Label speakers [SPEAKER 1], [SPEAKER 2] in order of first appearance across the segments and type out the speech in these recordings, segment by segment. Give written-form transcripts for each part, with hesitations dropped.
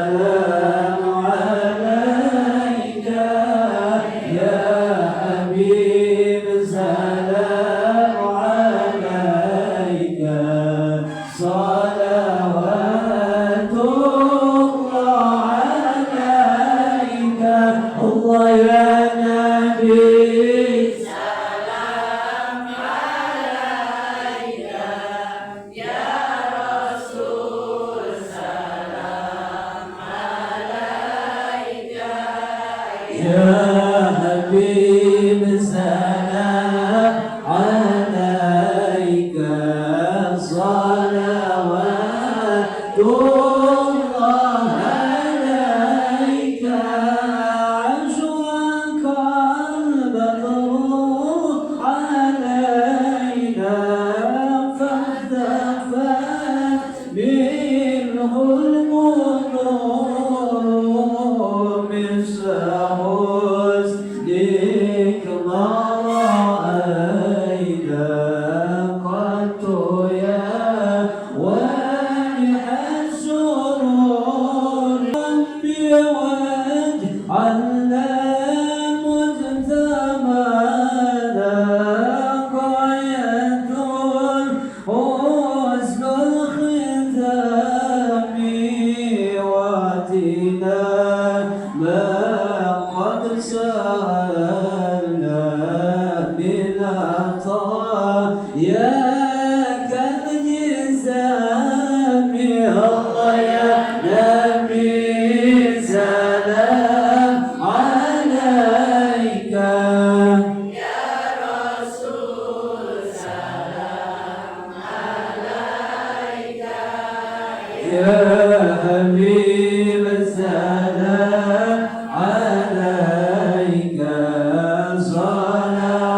[SPEAKER 1] السلام عليك يا حبيب السلام عليك صلوات الله عليك الله يا نبي
[SPEAKER 2] سلام عليك يا رسول سلام عليك
[SPEAKER 1] يا حبيب السلام عليك صلوات الله عليك عشرك البدر علينا فاختفت منه القلوب مثل حسنك ما رأينا قط يا وانح السرور ربي واجعلنا مجتمعنا قاية حسن الختام واتنا ما قد سألنا من عطاياك الجسام الله يا نبي سلام عليك
[SPEAKER 2] يا رسول سلام عليك
[SPEAKER 1] يا حبيب السلام عليك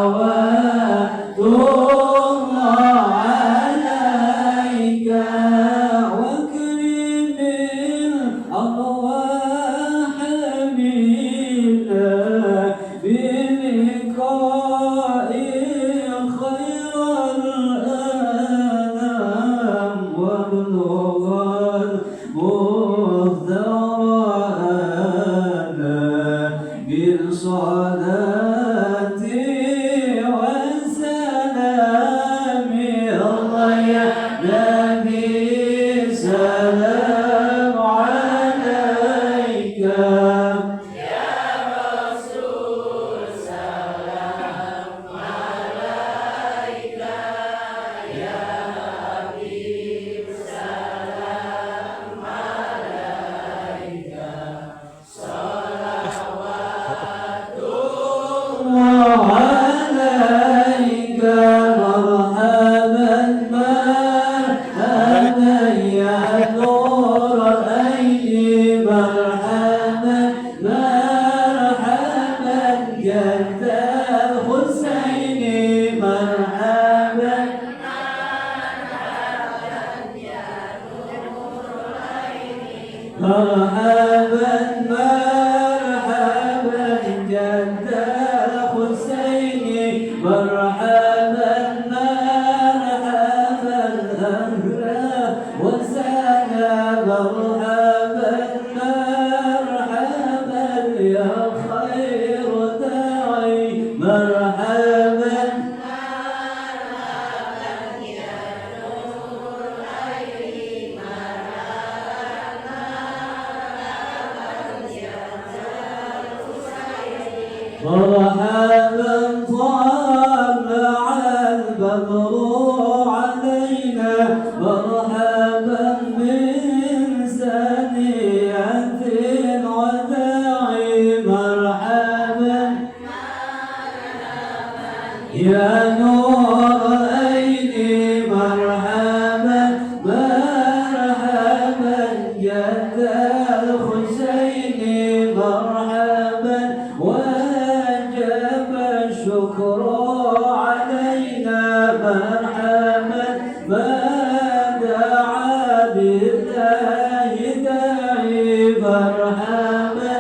[SPEAKER 1] صلوات الله عليك واكرم الأرواح منا بلقاء خير الأنام وابلغ المختار بالصلاة والسلام الله يا نبي سلام عليك
[SPEAKER 2] يا رسول سلام عليك يا حبيب سلام عليك صلوات
[SPEAKER 1] الله عليك مرحبا مرحبا يا نور العين مرحبا مرحبا جد الحسين مرحبا مرحبا مرحبا جد الحسين مرحبا مرحبا أهلا وسهلا مرحبا مرحبا يا خير داعي مرحبا مرحبا طلع البدر علينا مرحبا من ثنية وداعي مرحبا يا نور العين مرحبا مرحبا جد الحسين مرحبا وجب الشكر علينا مرحبا ما دعا بالله داعي مرحبا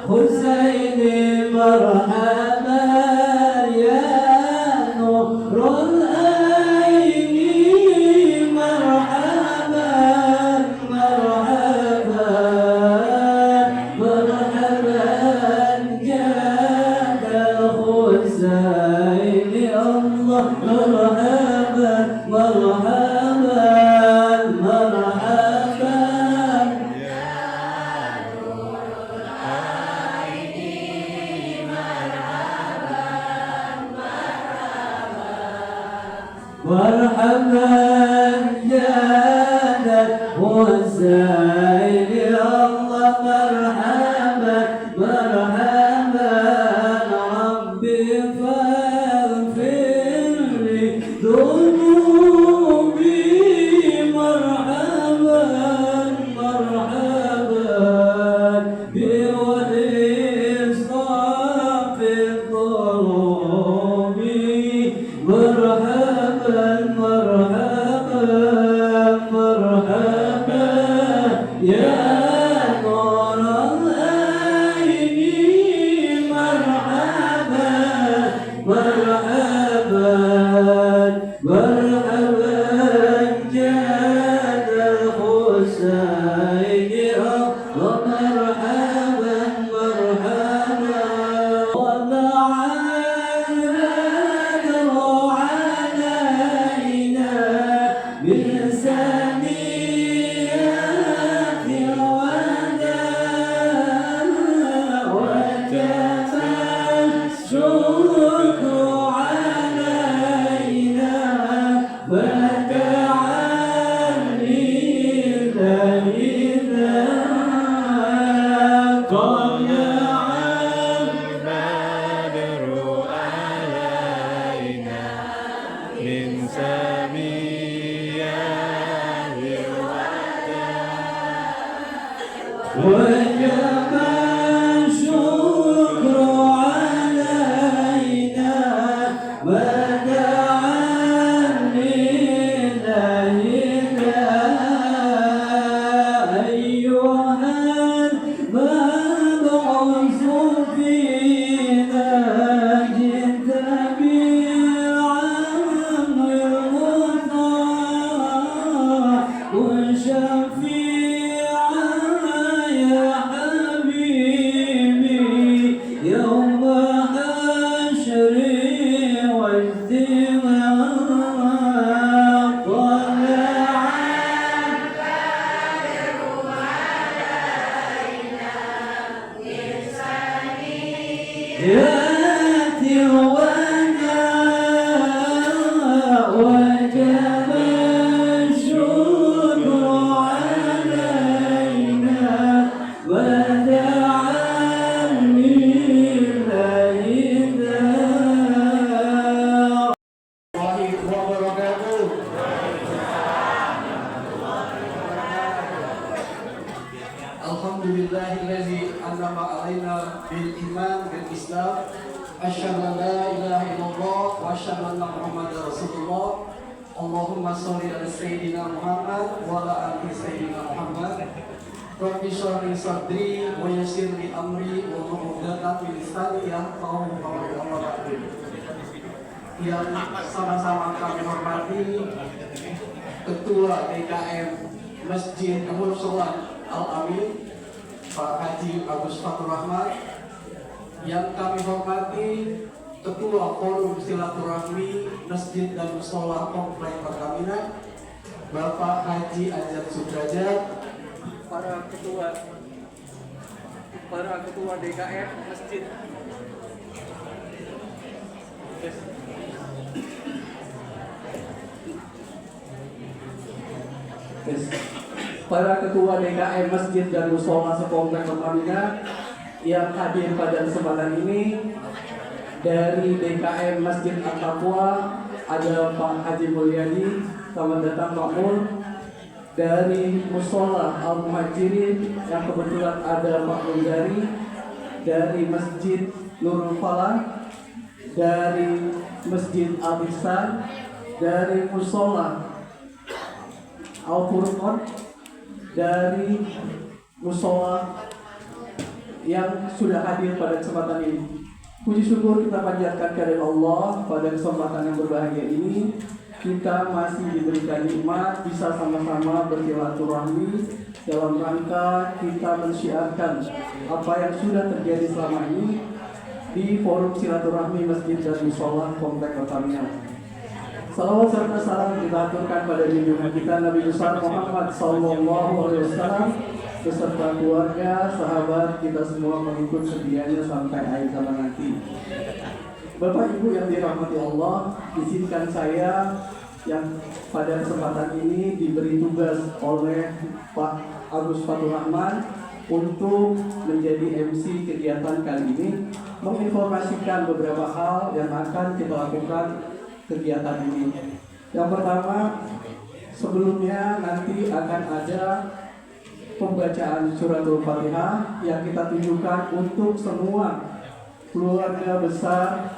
[SPEAKER 1] حسين مرحبا مرحبا جادت حسين يا الله مرحبا مرحبا ربي فاغفر لي ذنوبي مرحبا مرحبا بولي صاف الظلم مرحبا مرحبا مرحبا يا نور العين مرحبا مرحبا مرحبا جاد الحسين مرحبا مرحبا من سنيات الوداع وكفى الشكر علينا فتعالي إلينا قال
[SPEAKER 2] البدر علينا من سميات
[SPEAKER 1] وكفى الشكر علينا ودعاني إلينا أيها المبعوث فينا جئت بالعمر المطاع وشفيعا يا حبيبي يوم حشر واجتماع طلع ياتي الوداع وجب الشكر علينا ودعاني إلينا
[SPEAKER 3] Alhamdulillahillazi an'ama alaina bil iman bil Islam. Asyhadu an la ilaha illallah wa asyhadu anna Muhammadar Rasulullah. Allahumma sholli ala sayyidina Muhammad wa ala ali sayyidina Muhammad. Rabbi shrah li sadri wa yassir li amri wa hlul 'uqdatam min lisani yafqahu qawli. Yang sama-sama kami hormati Ketua DKM Masjid Musola Al-Amin Pak Haji Agus Fatur Rahmat, yang kami hormati Ketua Forum Silaturahmi Masjid dan Musola Komplek Pertamina Bapak Haji Ajat Sudrajat, para ketua DKM Masjid, para ketua DKM Masjid dan Musola Sekomplek Pertamina yang hadir pada kesempatan ini. Dari DKM Masjid At-Taqwa ada Pak Haji Mulyadi, selamat datang Pak Mul. Dari Musola Al-Muhajirin yang kebetulan ada Pak Mundari. Dari Masjid Nurul Falah, dari Masjid Al-Ihsan, dari Musola Al-Furqan, dari Musola yang sudah hadir pada kesempatan ini. Puji syukur kita panjatkan kepada Allah pada kesempatan yang berbahagia ini. Kita masih diberikan nikmat bisa sama-sama bersilaturahmi dalam rangka kita mensyiarkan apa yang sudah terjadi selama ini di Forum Silaturahmi Masjid dan Musola Komplek Pertamina. Salawat serta salam kita aturkan pada junjungan kita Nabi besar Muhammad SAW beserta keluarga, sahabat, kita semua mengikut setianya sampai akhir zaman nanti. Bapak Ibu yang dirahmati Allah, izinkan saya yang pada kesempatan ini diberi tugas oleh Pak Agus Fatur Rahman untuk menjadi MC kegiatan kali ini, menginformasikan beberapa hal yang akan kita lakukan kegiatan ini. Yang pertama, sebelumnya nanti akan ada pembacaan suratul Fatihah yang kita tunjukkan untuk semua keluarga besar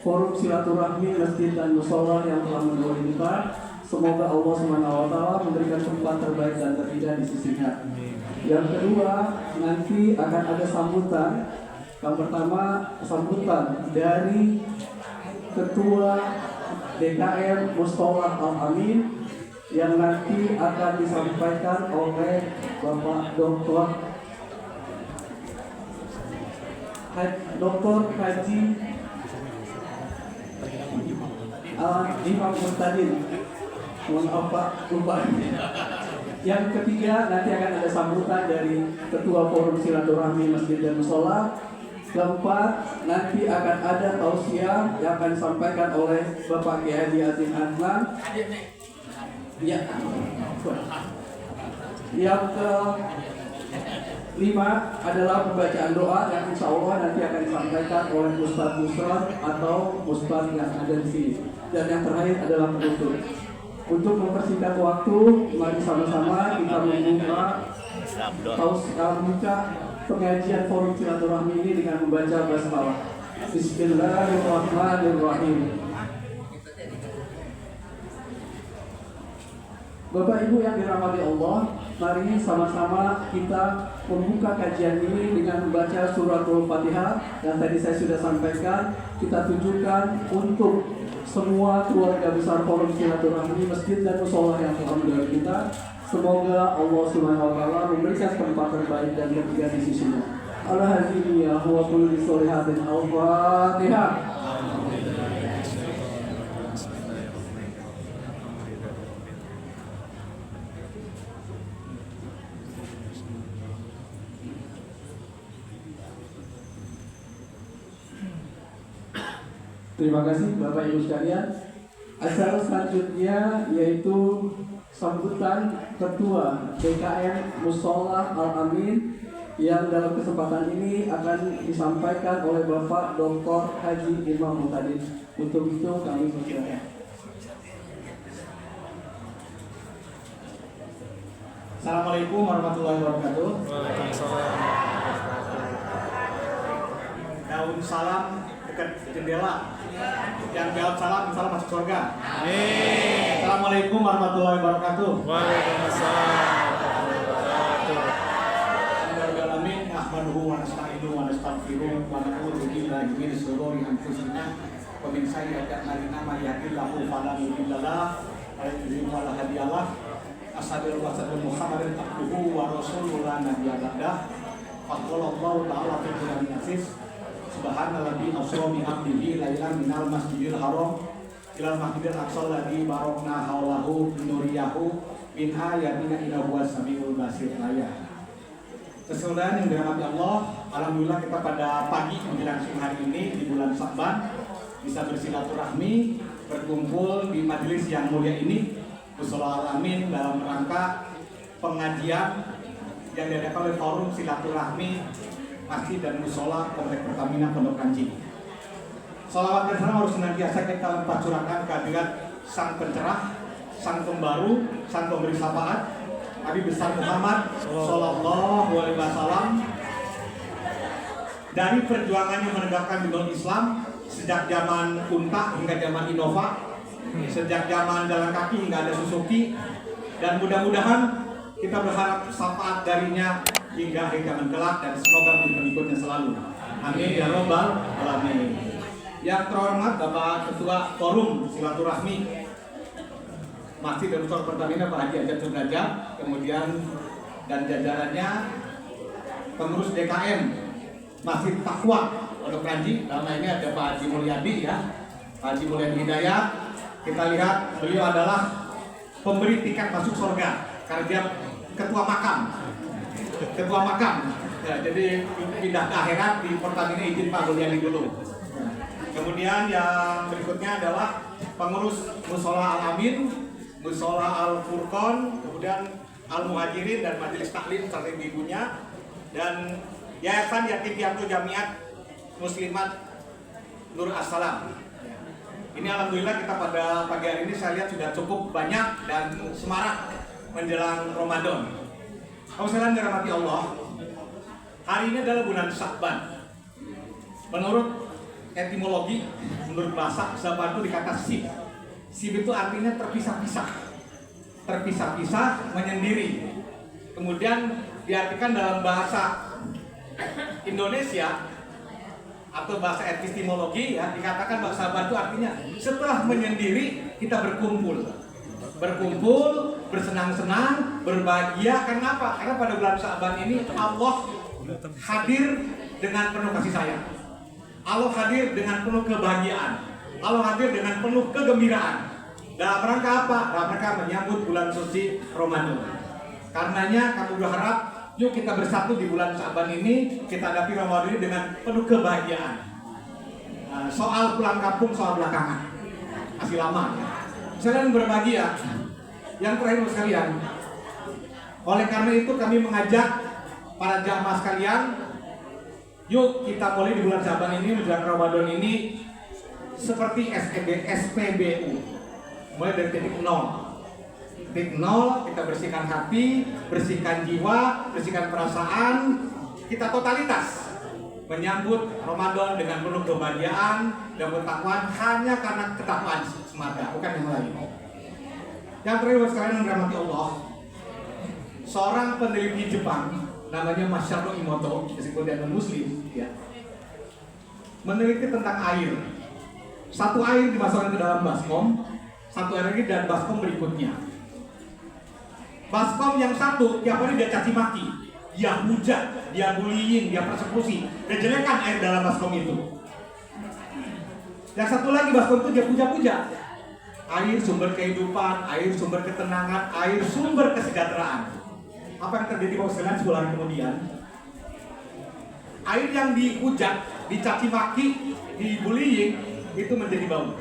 [SPEAKER 3] Forum Silaturahmi Masjid dan Mushola yang telah mendahului kita. Semoga Allah SWT memberikan tempat terbaik dan terindah di sisinya. Yang kedua, nanti akan ada sambutan. Yang pertama, sambutan dari Ketua DKM Mushola Al-Amin yang nanti akan disampaikan oleh Bapak Dr. Haji Imam Murtadin. Mohon apa lupa. Yang ketiga, nanti akan ada sambutan dari Ketua Forum Silaturahmi Masjid dan Mushola. Keempat, nanti akan ada tausiah yang akan disampaikan oleh Bapak Kiai Haji Azim Adnan. Ya. Yang kelima adalah pembacaan doa yang insya Allah nanti akan disampaikan oleh Ustadz Musrad atau Ustadz yang ada di sini. Dan yang terakhir adalah penutup. Untuk mempersingkat waktu, mari sama-sama kita membuka pengajian Forum Silaturahmi ini dengan membaca basmalah. Bismillahirrahmanirrahim. Bapak Ibu yang dirahmati Allah, mari sama-sama kita membuka kajian ini dengan membaca suratul Fatihah yang tadi saya sudah sampaikan. Kita tunjukkan untuk semua keluarga besar Forum Silaturahmi Masjid dan Mushola yang telah mendahului kita. Semoga Allah Subhanahu wa taala memberikan tempat terbaik dan terbaik di sisinya. Alhamdulillah wa kulli sholihatin al-Fatihah. Terima kasih Bapak Ibu sekalian. Acara selanjutnya yaitu sambutan Ketua DKM Mushola Al-Amin yang dalam kesempatan ini akan disampaikan oleh Bapak Dr. Haji Imam Murtadin. Untuk itu kami persilakan.
[SPEAKER 4] Assalamualaikum warahmatullahi wabarakatuh.
[SPEAKER 2] Waalaikumsalam.
[SPEAKER 4] Daun salam dekat jendela. Yang jawab salam, insya Allah masuk surga.
[SPEAKER 2] Amin.
[SPEAKER 4] Assalamualaikum warahmatullahi wabarakatuh.
[SPEAKER 2] Waalaikumsalam.
[SPEAKER 4] Alhamdulillahirrahmanirrahim. Ahmaduhu wa nasta'inuhu wa nastaghfiruh wa na'udzu billahi min shururi anfusina wa min sayyiati a'malina may yahdihillahu fala mudilla lahu wa may yudlil fala hadiya lahu. Asyhadu an la ilaha illallah Muhammadan abduhu wa rasuluhu la nabiyya ba'dah. Faqala Allah ta'ala fi qur'anil aziz. Subhanalladzi asra bi 'abdihi lailan minal masjidil haram ilal masjidil aqsal ladzi barakna haulahu nuriyahu min ayatina innahu was-sami'ul basir. Keseluruhan yang dirahmati Allah, alhamdulillah kita pada pagi menjelang siang hari ini di bulan Sya'ban bisa bersilaturahmi, berkumpul di majelis yang mulia ini Mushola Al-Amin dalam rangka pengajian yang diadakan oleh Forum Silaturahmi Masjid dan Mushola Komplek Pertamina Pondok Ranji. Salawat dan salam harus senantiasa kita limpah curahkan kehadirat Sang Pencerah, Sang Pembaru, Sang Pemberi Syafaat, Nabi besar Muhammad Sallallahu Alaihi Wasallam. Dari perjuangannya menegakkan dunia Islam sejak zaman unta hingga zaman Innova, sejak zaman jalan kaki hingga ada Suzuki, dan mudah-mudahan kita berharap syafaat darinya hingga akhir zaman kelak dan semoga pengikutnya selalu. Amin ya robbal alamin. Yang terhormat Bapak Ketua Forum Silaturahmi Masjid dan Mushola Pertamina Pak Haji Ajat Sudrajat, kemudian dan jajarannya pengurus DKM Masjid Taqwa Pondok Ranji. Dalam ini ada Pak Haji Mulyadi ya, Pak Haji Mulyadi Hidayat. Kita lihat beliau adalah pemberi tiket masuk surga karena dia ketua makam. Ya, jadi pindah ke akhirat di Pertamina izin Pak Mulyadi dulu. Kemudian yang berikutnya adalah pengurus Musola Al-Amin, Musola Al-Furqon, kemudian Al-Muhajirin dan Majelis Taklim serta ibunya, dan Yayasan Yatim Piatu Jamiat Muslimat Nur As-Salam. Ini alhamdulillah kita pada pagi hari ini saya lihat sudah cukup banyak dan semarak menjelang Ramadan. Kaum sekalian dirahmati Allah, hari ini adalah bulan Sya'ban. Menurut etimologi, menurut bahasa Sya'ban itu dikata sib. Sib itu artinya terpisah-pisah, terpisah-pisah, menyendiri. Kemudian diartikan dalam bahasa Indonesia atau bahasa epistemologi, ya, dikatakan bahwa Sya'ban itu artinya setelah menyendiri kita berkumpul, bersenang-senang, berbahagia. Kenapa? Karena pada bulan Sya'ban ini Allah hadir dengan penuh kasih sayang, Allah hadir dengan penuh kebahagiaan, Allah hadir dengan penuh kegembiraan. Dalam rangka apa? Dalam rangka menyambut bulan suci Ramadan. Karenanya kami berharap, yuk kita bersatu di bulan Sya'ban ini, kita hadapi Ramadan ini dengan penuh kebahagiaan. Soal pulang kampung, soal belakangan, masih lama. Sekalian berbahagia. Yang terakhir sekalian, oleh karena itu kami mengajak para jamaah sekalian, yuk kita mulai di bulan Sya'ban ini menjelang Ramadan ini seperti SPBU, mulai dari titik nol, kita bersihkan hati, bersihkan jiwa, bersihkan perasaan, kita totalitas menyambut Ramadan dengan penuh kebahagiaan dan ketakwaan, hanya karena ketakwaan semata, bukan yang lain. Yang terakhir sekalian yang dirahmati Allah, seorang peneliti Jepang namanya Masaru Emoto, meskipun dia non-muslim, ya, meneliti tentang air. Satu air dimasukkan ke dalam baskom, satu air lagi dan baskom berikutnya. Baskom yang satu tiap hari dia caci maki, dia hujat, dia bullying, dia persekusi, dia jelekan air dalam baskom itu. Yang satu lagi baskom itu dia puja-puja. Air sumber kehidupan, air sumber ketenangan, air sumber kesejahteraan. Apa yang terjadi kalau sekalian 10 hari kemudian? Air yang dihujat, dicaci maki, dibullying itu menjadi bau.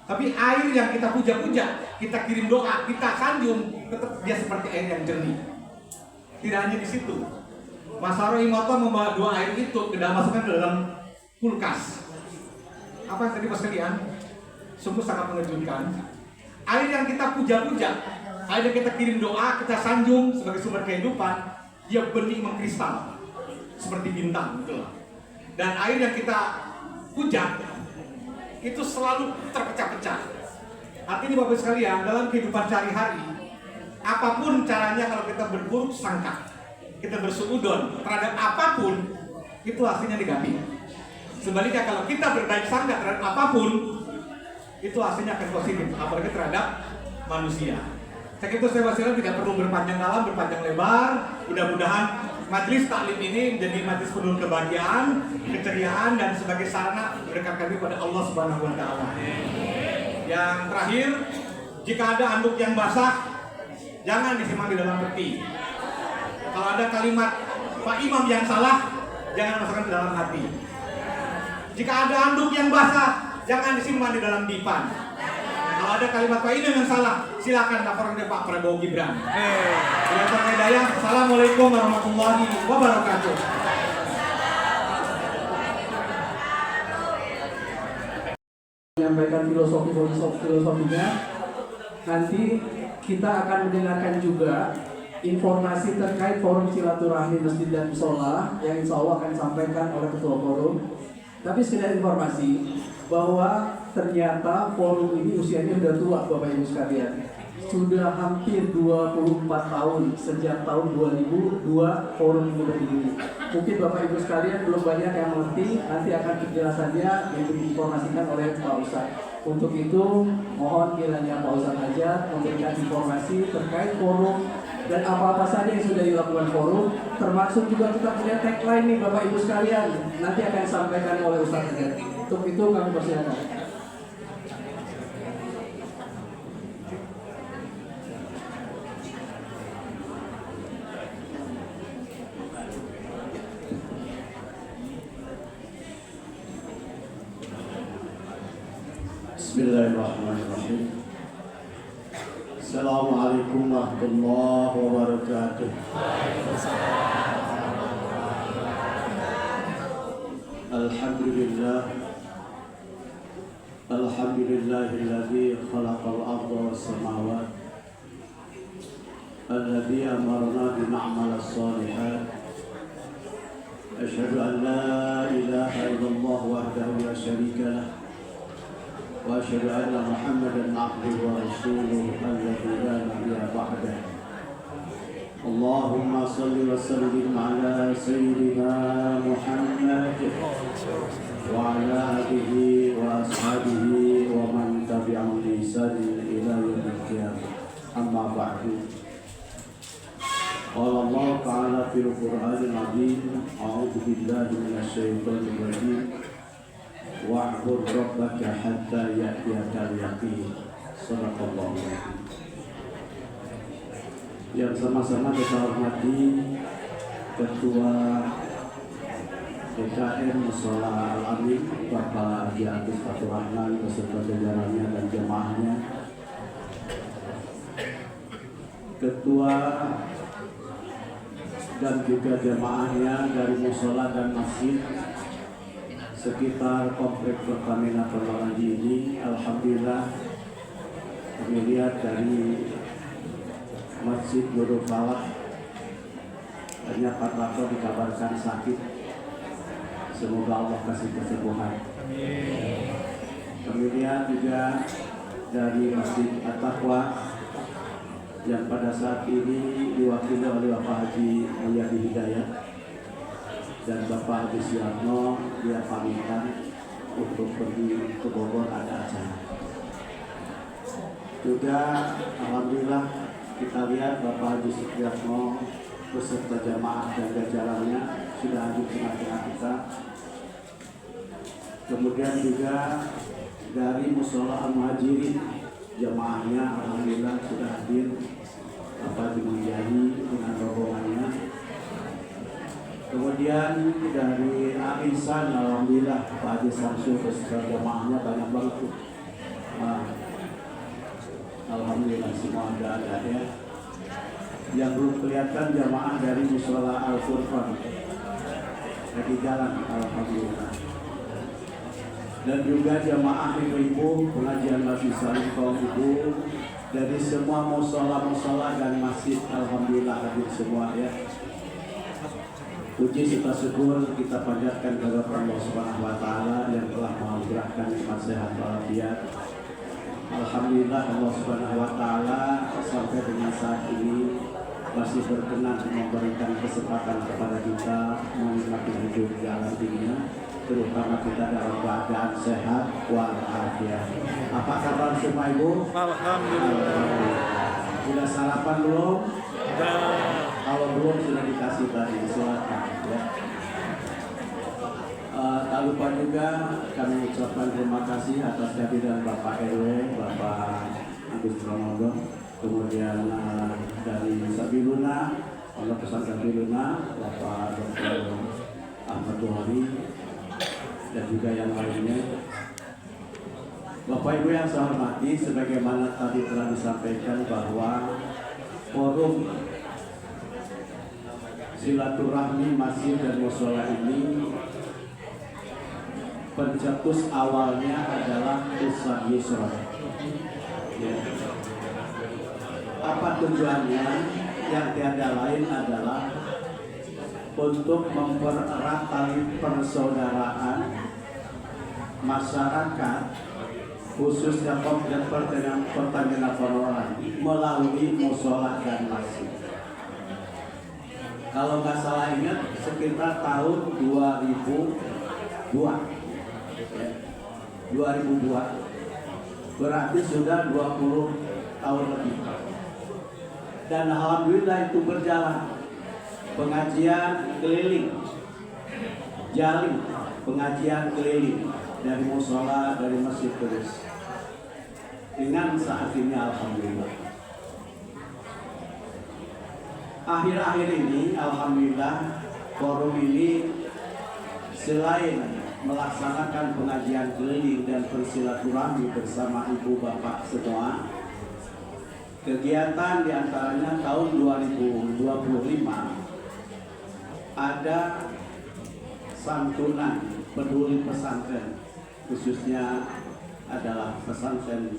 [SPEAKER 4] Tapi air yang kita puja-puja, kita kirim doa, kita sanjung, tetap dia seperti air yang jernih. Tidak hanya di situ, Masaru Emoto membawa 2 air itu ke dalam, masukkan ke dalam kulkas. Apa yang tadi sekalian? Sungguh sangat mengejutkan. Air yang kita puja-puja, air yang kita kirim doa, kita sanjung sebagai sumber kehidupan, dia bening mengkristal seperti bintang, gitu. Dan air yang kita puja itu selalu terpecah-pecah. Artinya Bapak sekalian, dalam kehidupan sehari-hari, apapun caranya kalau kita berburuk sangka, kita bersuudzon terhadap apapun, itu hasilnya negatif. Sebaliknya kalau kita berbaik sangka terhadap apapun, itu hasilnya akan positif, apalagi terhadap manusia. Saya tidak perlu berpanjang dalam, berpanjang lebar. Mudah-mudahan majelis taklim ini menjadi majelis penuh kebahagiaan, keceriaan, dan sebagai sarana mendekatkan diri pada Allah Subhanahu wa Ta'ala. Yang terakhir, jika ada anduk yang basah, jangan disimpan di dalam peti. Kalau ada kalimat Pak Imam yang salah, jangan masukkan ke dalam hati. Jika ada anduk yang basah, jangan disimpan di dalam dipan. Kalau ada kalimat Pak Imam yang salah, silakan laporan ke Pak Prabowo Gibran. Assalamualaikum warahmatullahi wabarakatuh.
[SPEAKER 3] Menyampaikan filosofinya, nanti kita akan mendengarkan juga informasi terkait forum silaturahmi masjid dan musola yang insya Allah akan disampaikan oleh ketua forum. Tapi sekedar informasi bahwa ternyata forum ini usianya sudah tua Bapak Ibu sekalian. Sudah hampir 24 tahun sejak tahun 2002 forum ini berdiri. Mungkin Bapak Ibu sekalian belum banyak yang mengerti, nanti akan penjelasannya diinformasikan oleh Pak Ustadz. Untuk itu mohon kiranya Pak Ustadz Hajat memberikan informasi terkait forum dan apa-apa saja yang sudah dilakukan forum, termasuk juga kita punya tagline nih Bapak Ibu sekalian, nanti akan disampaikan oleh Ustadz Hajat. Untuk itu kami persilakan.
[SPEAKER 5] Bismillahirrahmanirrahim. Assalamualaikum warahmatullahi wabarakatuh. Alhamdulillah. Alhamdulillahilladzi khalaqal arda was samawati. Alladzi amarna bi na'mal as-solihat. Asyhadu an la ilaha illallah wahdahu la syarika lah. وأشهد أن محمدا عبده ورسوله الذي لا نبي بعده. اللهم صل وسلم على سيدنا محمد وعلى آله وأصحابه ومن تبعهم بإحسان إلى يوم القيامة. أما بعد. قال الله تعالى في القرآن العظيم: أعوذ بالله من الشيطان الرجيم. Wa'bud rabbaka hatta ya'tiyakal yaqin. Shadaqallahu alazim. Yang sama-sama kita hormati Ketua DKM Mushola Al-Amin Bapak Haji Agus Fatur Rahman beserta jajarannya dan jemaahnya, Ketua dan juga jemaahnya dari mushola dan masjid sekitar komplek Pertamina Purwakarta ini. Alhamdulillah kami lihat dari Masjid Nurul Falah hanya Pak Rato dikabarkan sakit. Semoga Allah kasih kesembuhan. Kami lihat juga dari Masjid At-Taqwa yang pada saat ini diwakili oleh Bapak Haji Mulyadi Hidayat dan Bapak Haji Siarno. Dia pamitan untuk pergi ke Bogor, ada acara. Juga alhamdulillah kita lihat Bapak Haji Siarno beserta jamaah dan jajarannya sudah hadir di tengah-tengah kita. Kemudian juga dari Mushola Al-Muhajirin jamaahnya alhamdulillah sudah hadir Bapak Haji Mulyadi dengan rombongannya. Kemudian dari Arisan alhamdulillah Pak Haji Samsul beserta jamaahnya banyak banget tuh. Alhamdulillah semua ada ya. Yang belum kelihatan jamaah dari Mushola Al-Furqan lagi jalan alhamdulillah. Dan juga jamaah ibu-ibu pengajian mahasiswa kaum ibu dari semua mushola dan masjid alhamdulillah hadir semua ya. Puji serta syukur kita panjatkan kepada Allah Subhanahu wa taala yang telah menganugerahkan nikmat sehat walafiat. Alhamdulillah Allah Subhanahu wa taala sampai dengan saat ini masih berkenan memberikan kesempatan kepada kita menikmati hidup di alam dunia, terutama kita dalam keadaan sehat walafiat. Apa kabar semua ibu?
[SPEAKER 2] Alhamdulillah.
[SPEAKER 5] Sudah sarapan belum? Kalau belum sudah dikasih tadi, silakan ya. Tak lupa juga kami ucapkan terima kasih atas kehadiran Bapak RW, Bapak Agus Pramono, kemudian dari Sabiluna, Pondok Pesantren Sabiluna, Bapak Dr. Ahmad Buhari, dan juga yang lainnya. Bapak Ibu yang saya hormati, sebagaimana tadi telah disampaikan bahwa forum silaturahmi masjid dan mushola ini pencetus awalnya adalah Ustaz Yusra. Ya. Apa tujuannya? Yang tiada lain adalah untuk mempererat tali persaudaraan masyarakat khususnya komplek Pertamina Purwakarta melalui mushola dan masjid. Kalau nggak salah ingat sekitar tahun 2002 ya, 2002 berarti sudah 20 tahun lebih. Dan alhamdulillah itu berjalan pengajian keliling, jalin pengajian keliling dari mushola, dari masjid terus dengan saat ini alhamdulillah. Akhir-akhir ini alhamdulillah forum ini selain melaksanakan pengajian keliling dan bersilaturahmi bersama ibu bapak semua. Kegiatan diantaranya tahun 2025 ada santunan peduli pesantren, khususnya adalah pesantren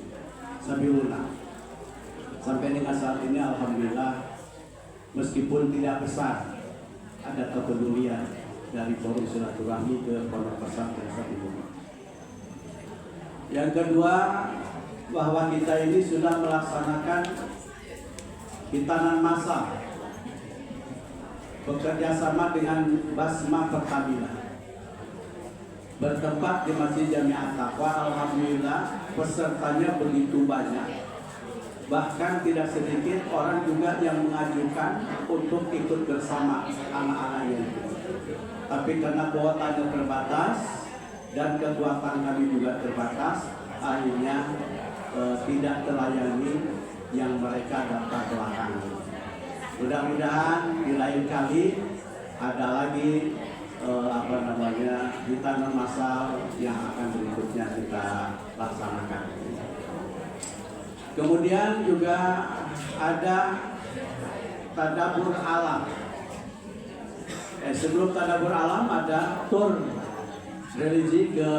[SPEAKER 5] Sabiluna. Sampai dengan saat ini alhamdulillah, meskipun tidak besar, ada kepedulian dari forum silaturahmi ke pondok pesantren Sabiluna. Yang kedua, bahwa kita ini sudah melaksanakan hitanan massal bekerja sama dengan Basma Pertamina bertempat di Masjid Jami'at Taqwa. Alhamdulillah pesertanya begitu banyak, bahkan tidak sedikit orang juga yang mengajukan untuk ikut bersama anak-anaknya. Tapi karena kuotanya terbatas dan kekuatan kami juga terbatas, akhirnya tidak terlayani yang mereka daftar belakangan. Mudah-mudahan di lain kali ada lagi hitanan massal yang akan berikutnya kita laksanakan. Kemudian juga ada tadabbur alam. Sebelum tadabbur alam ada tur religi ke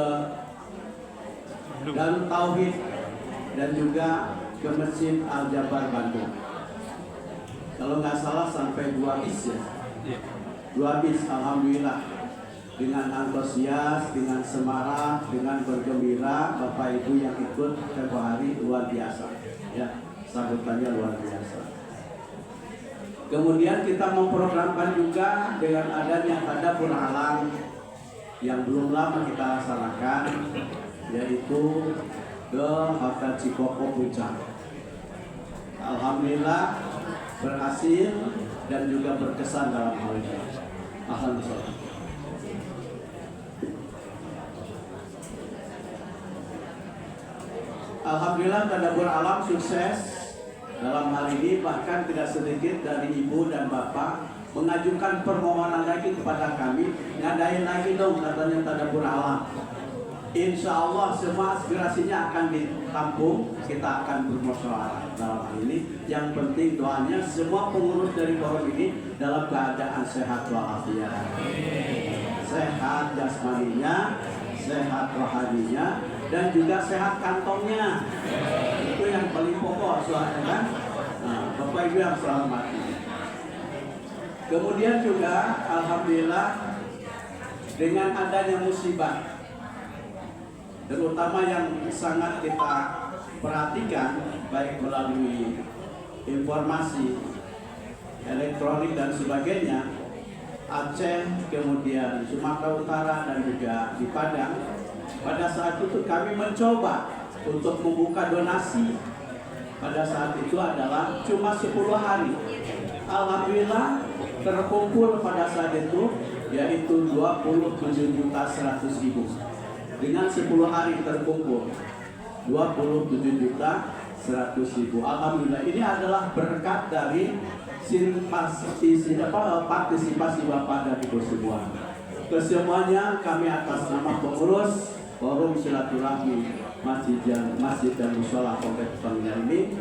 [SPEAKER 5] Darut Tauhid dan juga ke Masjid Al-Jabar Bandung. Kalau nggak salah sampai 2 bis ya. 2 bis, alhamdulillah, dengan antusias, dengan semarak, dengan bergembira, Bapak Ibu yang ikut tempoh hari luar biasa. Ya, sambutannya luar biasa. Kemudian kita memprogramkan juga dengan adanya tadabbur alam yang belum lama kita laksanakan, yaitu ke Hotel Cikoko Puncak. Alhamdulillah berhasil dan juga berkesan dalam hal ini. Alhamdulillah. Alhamdulillah tadabbur alam sukses dalam hal ini, bahkan tidak sedikit dari ibu dan bapak mengajukan permohonan lagi kepada kami, ngadain lagi dong katanya tadabbur alam. Insya Allah semua aspirasinya akan ditampung, kita akan bermusyawarah dalam hal ini. Yang penting doanya semua pengurus dari forum ini dalam keadaan sehat walafiat, sehat jasmaninya, sehat rohaninya, dan juga sehat kantongnya. Itu yang paling pokok soalnya kan. Nah, Bapak Ibu yang saya hormati. Kemudian juga alhamdulillah dengan adanya musibah, terutama yang sangat kita perhatikan baik melalui informasi elektronik dan sebagainya, Aceh, kemudian Sumatera Utara dan juga di Padang. Pada saat itu kami mencoba untuk membuka donasi. Pada saat itu adalah cuma 10 hari. Alhamdulillah terkumpul pada saat itu yaitu 27.100.000. Dengan 10 hari terkumpul 27.100.000. Alhamdulillah ini adalah berkat dari partisipasi Bapak dan Ibu semua. Kesemuanya kami atas nama pengurus Forum Silaturahmi Masjid dan Mushola Kompleks Pertamina ini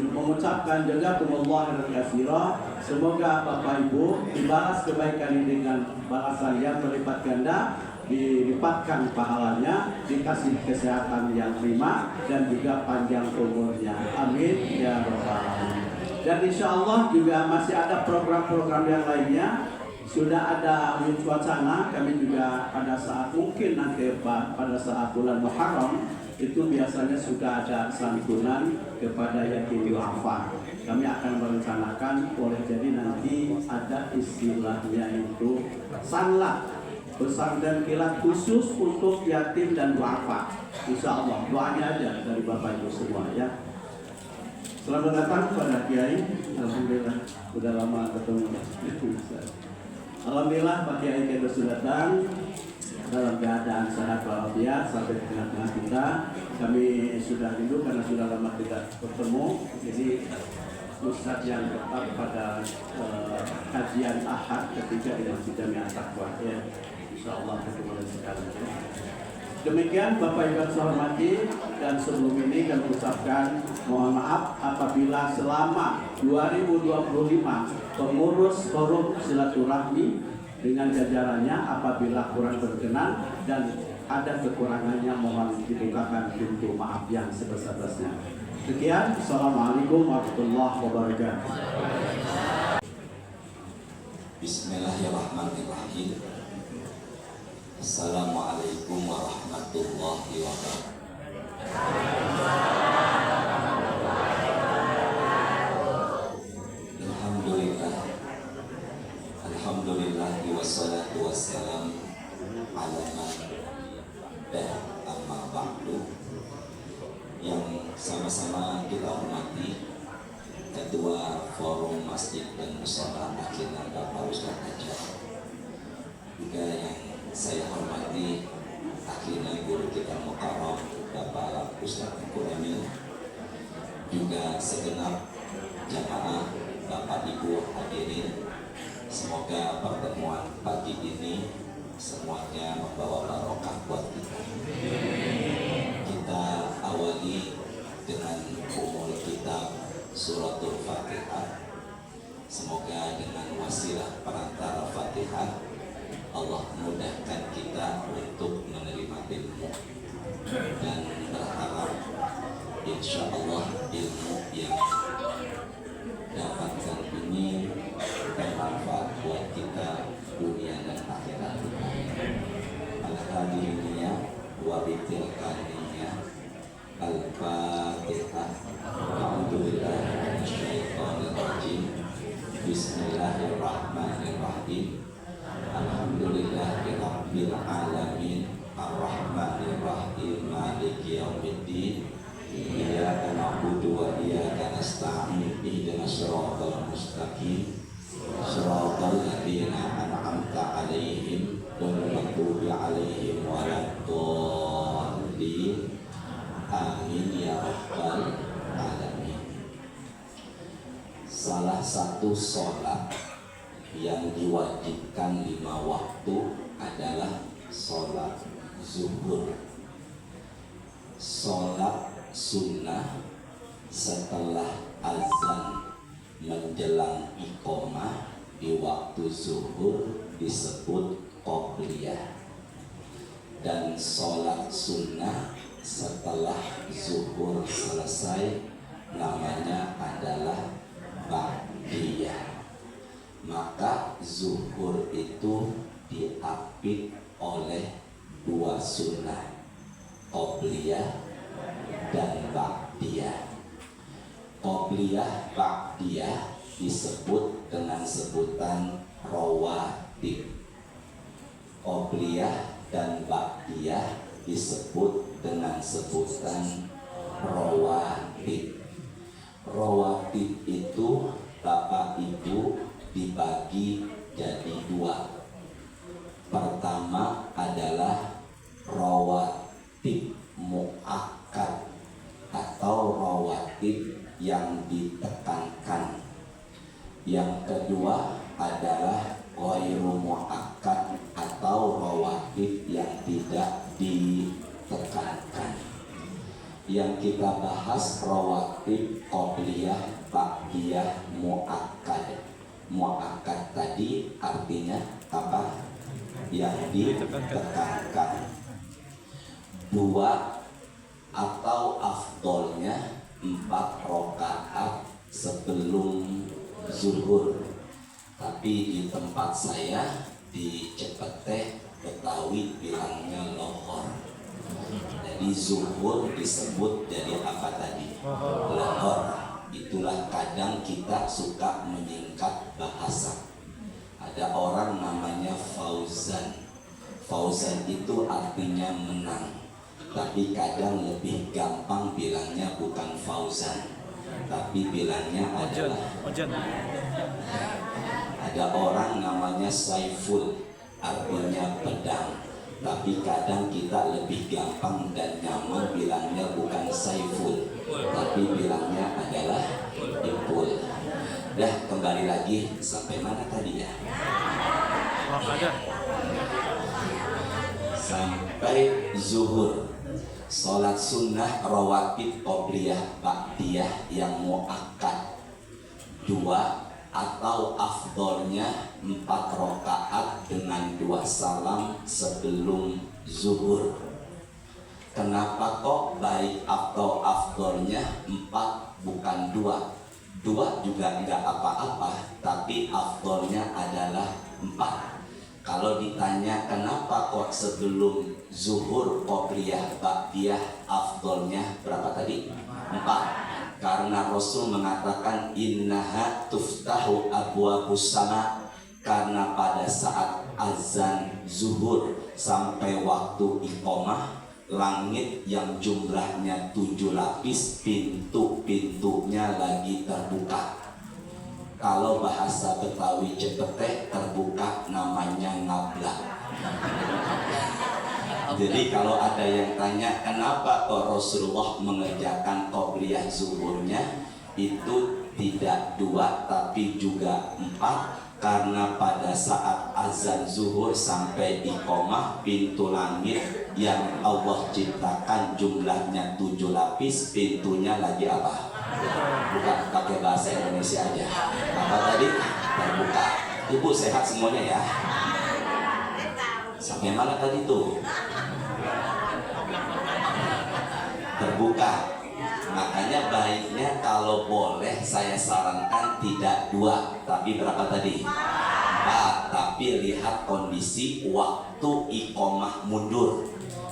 [SPEAKER 5] mengucapkan jazakumullah khairan katsira. Semoga Bapak Ibu dibalas kebaikan ini dengan balasan yang berlipat ganda, dilipatkan pahalanya, dikasih kesehatan yang prima dan juga panjang umurnya. Amin ya rabbal alamin. Dan insya Allah juga masih ada program-program yang lainnya. Sudah ada wacana, kami juga pada saat mungkin nanti pada saat bulan Muharram itu biasanya sudah ada santunan kepada yatim du'afa. Kami akan merencanakan, boleh jadi nanti ada istilahnya itu sanlat, pesantren kilat khusus untuk yatim dan du'afa. Insya Allah, doanya aja dari Bapak Ibu semua ya. Selamat datang kepada Kiai. Alhamdulillah, sudah lama ketemu. Alhamdulillah Pak Kiai kita sudah datang dalam keadaan sehat walafiat sampai ke tengah-tengah kita. Kami sudah rindu karena sudah lama tidak bertemu. Jadi Ustadz yang tetap pada kajian Ahad ketika di Masjid Jami'at Taqwa ya. Insyaallah ketemu lagi sekali. Demikian Bapak Ibu yang saya hormati, dan sebelum ini kami ucapkan mohon maaf apabila selama 2025 pengurus forum silaturahmi dengan jajarannya apabila kurang berkenan dan ada kekurangannya mohon dibukakan pintu maaf yang sebesar-besarnya. Sekian, Assalamualaikum warahmatullahi wabarakatuh.
[SPEAKER 6] Bismillahirrahmanirrahim. Assalamualaikum warahmatullahi wabarakatuh. Alhamdulillah wassalatu wassalam ala man amma ba'du. Yang sama-sama kita hormati Ketua Forum Masjid dan Mushola Akhirnya Bapak Ustadz Hajar, juga yang saya hormati akhirnya guru kita Mukarram Bapak Ustadz Kuremil, juga segenap jamaah Bapak Ibu hadirin. Semoga pertemuan pagi ini semuanya membawa barokah buat kita. Kita awali dengan umul kitab suratul Fatihah. Semoga dengan wasilah perantara Fatihah Allah mudahkan kita untuk menerima ilmu, dan berharap insya Allah ilmu yang dapatkan ini bermanfaat buat kita dunia dan akhirat. Al-Hadiriya wa bitilkaniya Al-Fatihah. Alhamdulillahirrahmanirrahim. Bismillahirrahmanirrahim. Alhamdulillahirabbil alamin. Ar-Rahmanirrahim. Maliki yaumiddin. Iyyaka na'budu wa iyyaka nasta'in. Ihdinas siratal mustaqim. Shiratal ladzina an'amta 'alaihim ghairil maghdubi 'alaihim waladdallin. Amin ya rabbal alamin. Salah satu sholat yang diwajibkan 5 waktu adalah sholat zuhur. Sholat sunnah setelah azan menjelang iqomah di waktu zuhur disebut qobliyah, dan sholat sunnah setelah zuhur selesai namanya adalah ba'diyah. Maka zuhur itu diapit oleh 2 sunnah, qobliyah dan ba'diyah. Qobliyah ba'diyah disebut dengan sebutan rawatib. Qobliyah dan ba'diyah disebut dengan sebutan rawatib. Rawatib itu Bapak Ibu dibagi jadi 2. Pertama adalah rawatib muakkad atau rawatib yang ditekankan. Yang kedua adalah ghairu muakkad atau rawatib yang tidak ditekankan. Yang kita bahas rawatib qobliyah, ba'diyah, muakkad. Muakkad tadi artinya apa? Yang ditekankan. 2 atau afdolnya 4 rakaat sebelum zuhur. Tapi di tempat saya di Cepete Betawi bilangnya lohor. Jadi zuhur disebut jadi apa tadi? Lohor. Itulah kadang kita suka menyingkat bahasa. Ada orang namanya Fauzan. Fauzan itu artinya menang, tapi kadang lebih gampang bilangnya bukan Fauzan, tapi bilangnya adalah ada orang namanya Saiful, artinya pedang, tapi kadang kita lebih gampang dan nyaman bilangnya bukan Saiful, tapi bilangnya adalah Ipul. Dah, kembali lagi sampai mana tadi ya? sampai zuhur. Sholat sunnah rawatib qobliyah ba'diyah yang muakkad 2 atau afdolnya 4 rakaat dengan 2 salam sebelum zuhur. Kenapa kok baik atau afdolnya 4 bukan 2? 2 juga enggak apa-apa, tapi afdolnya adalah 4. Kalau ditanya kenapa kok sebelum zuhur qobliyah ba'diyah afdolnya berapa tadi? 4. Karena Rasul mengatakan innaha tuftahu abwabus sama, karena pada saat azan zuhur sampai waktu iqamah, langit yang jumlahnya 7 lapis pintu-pintunya lagi terbuka. Kalau bahasa Betawi cepeteh terbuka namanya ngablak. Jadi kalau ada yang tanya kenapa kok Rasulullah mengerjakan qobliyah zuhurnya, itu tidak 2 tapi juga 4. Karena pada saat azan zuhur sampai iqamah, pintu langit yang Allah ciptakan jumlahnya 7 lapis, pintunya lagi apa? Bukan, pakai bahasa Indonesia aja. Apa tadi? Terbuka. Ibu sehat semuanya ya? Sampai mana tadi tuh? Terbuka. Makanya baiknya kalau boleh saya sarankan tidak 2, tapi berapa tadi? 4. Tapi lihat kondisi waktu iqamah mundur.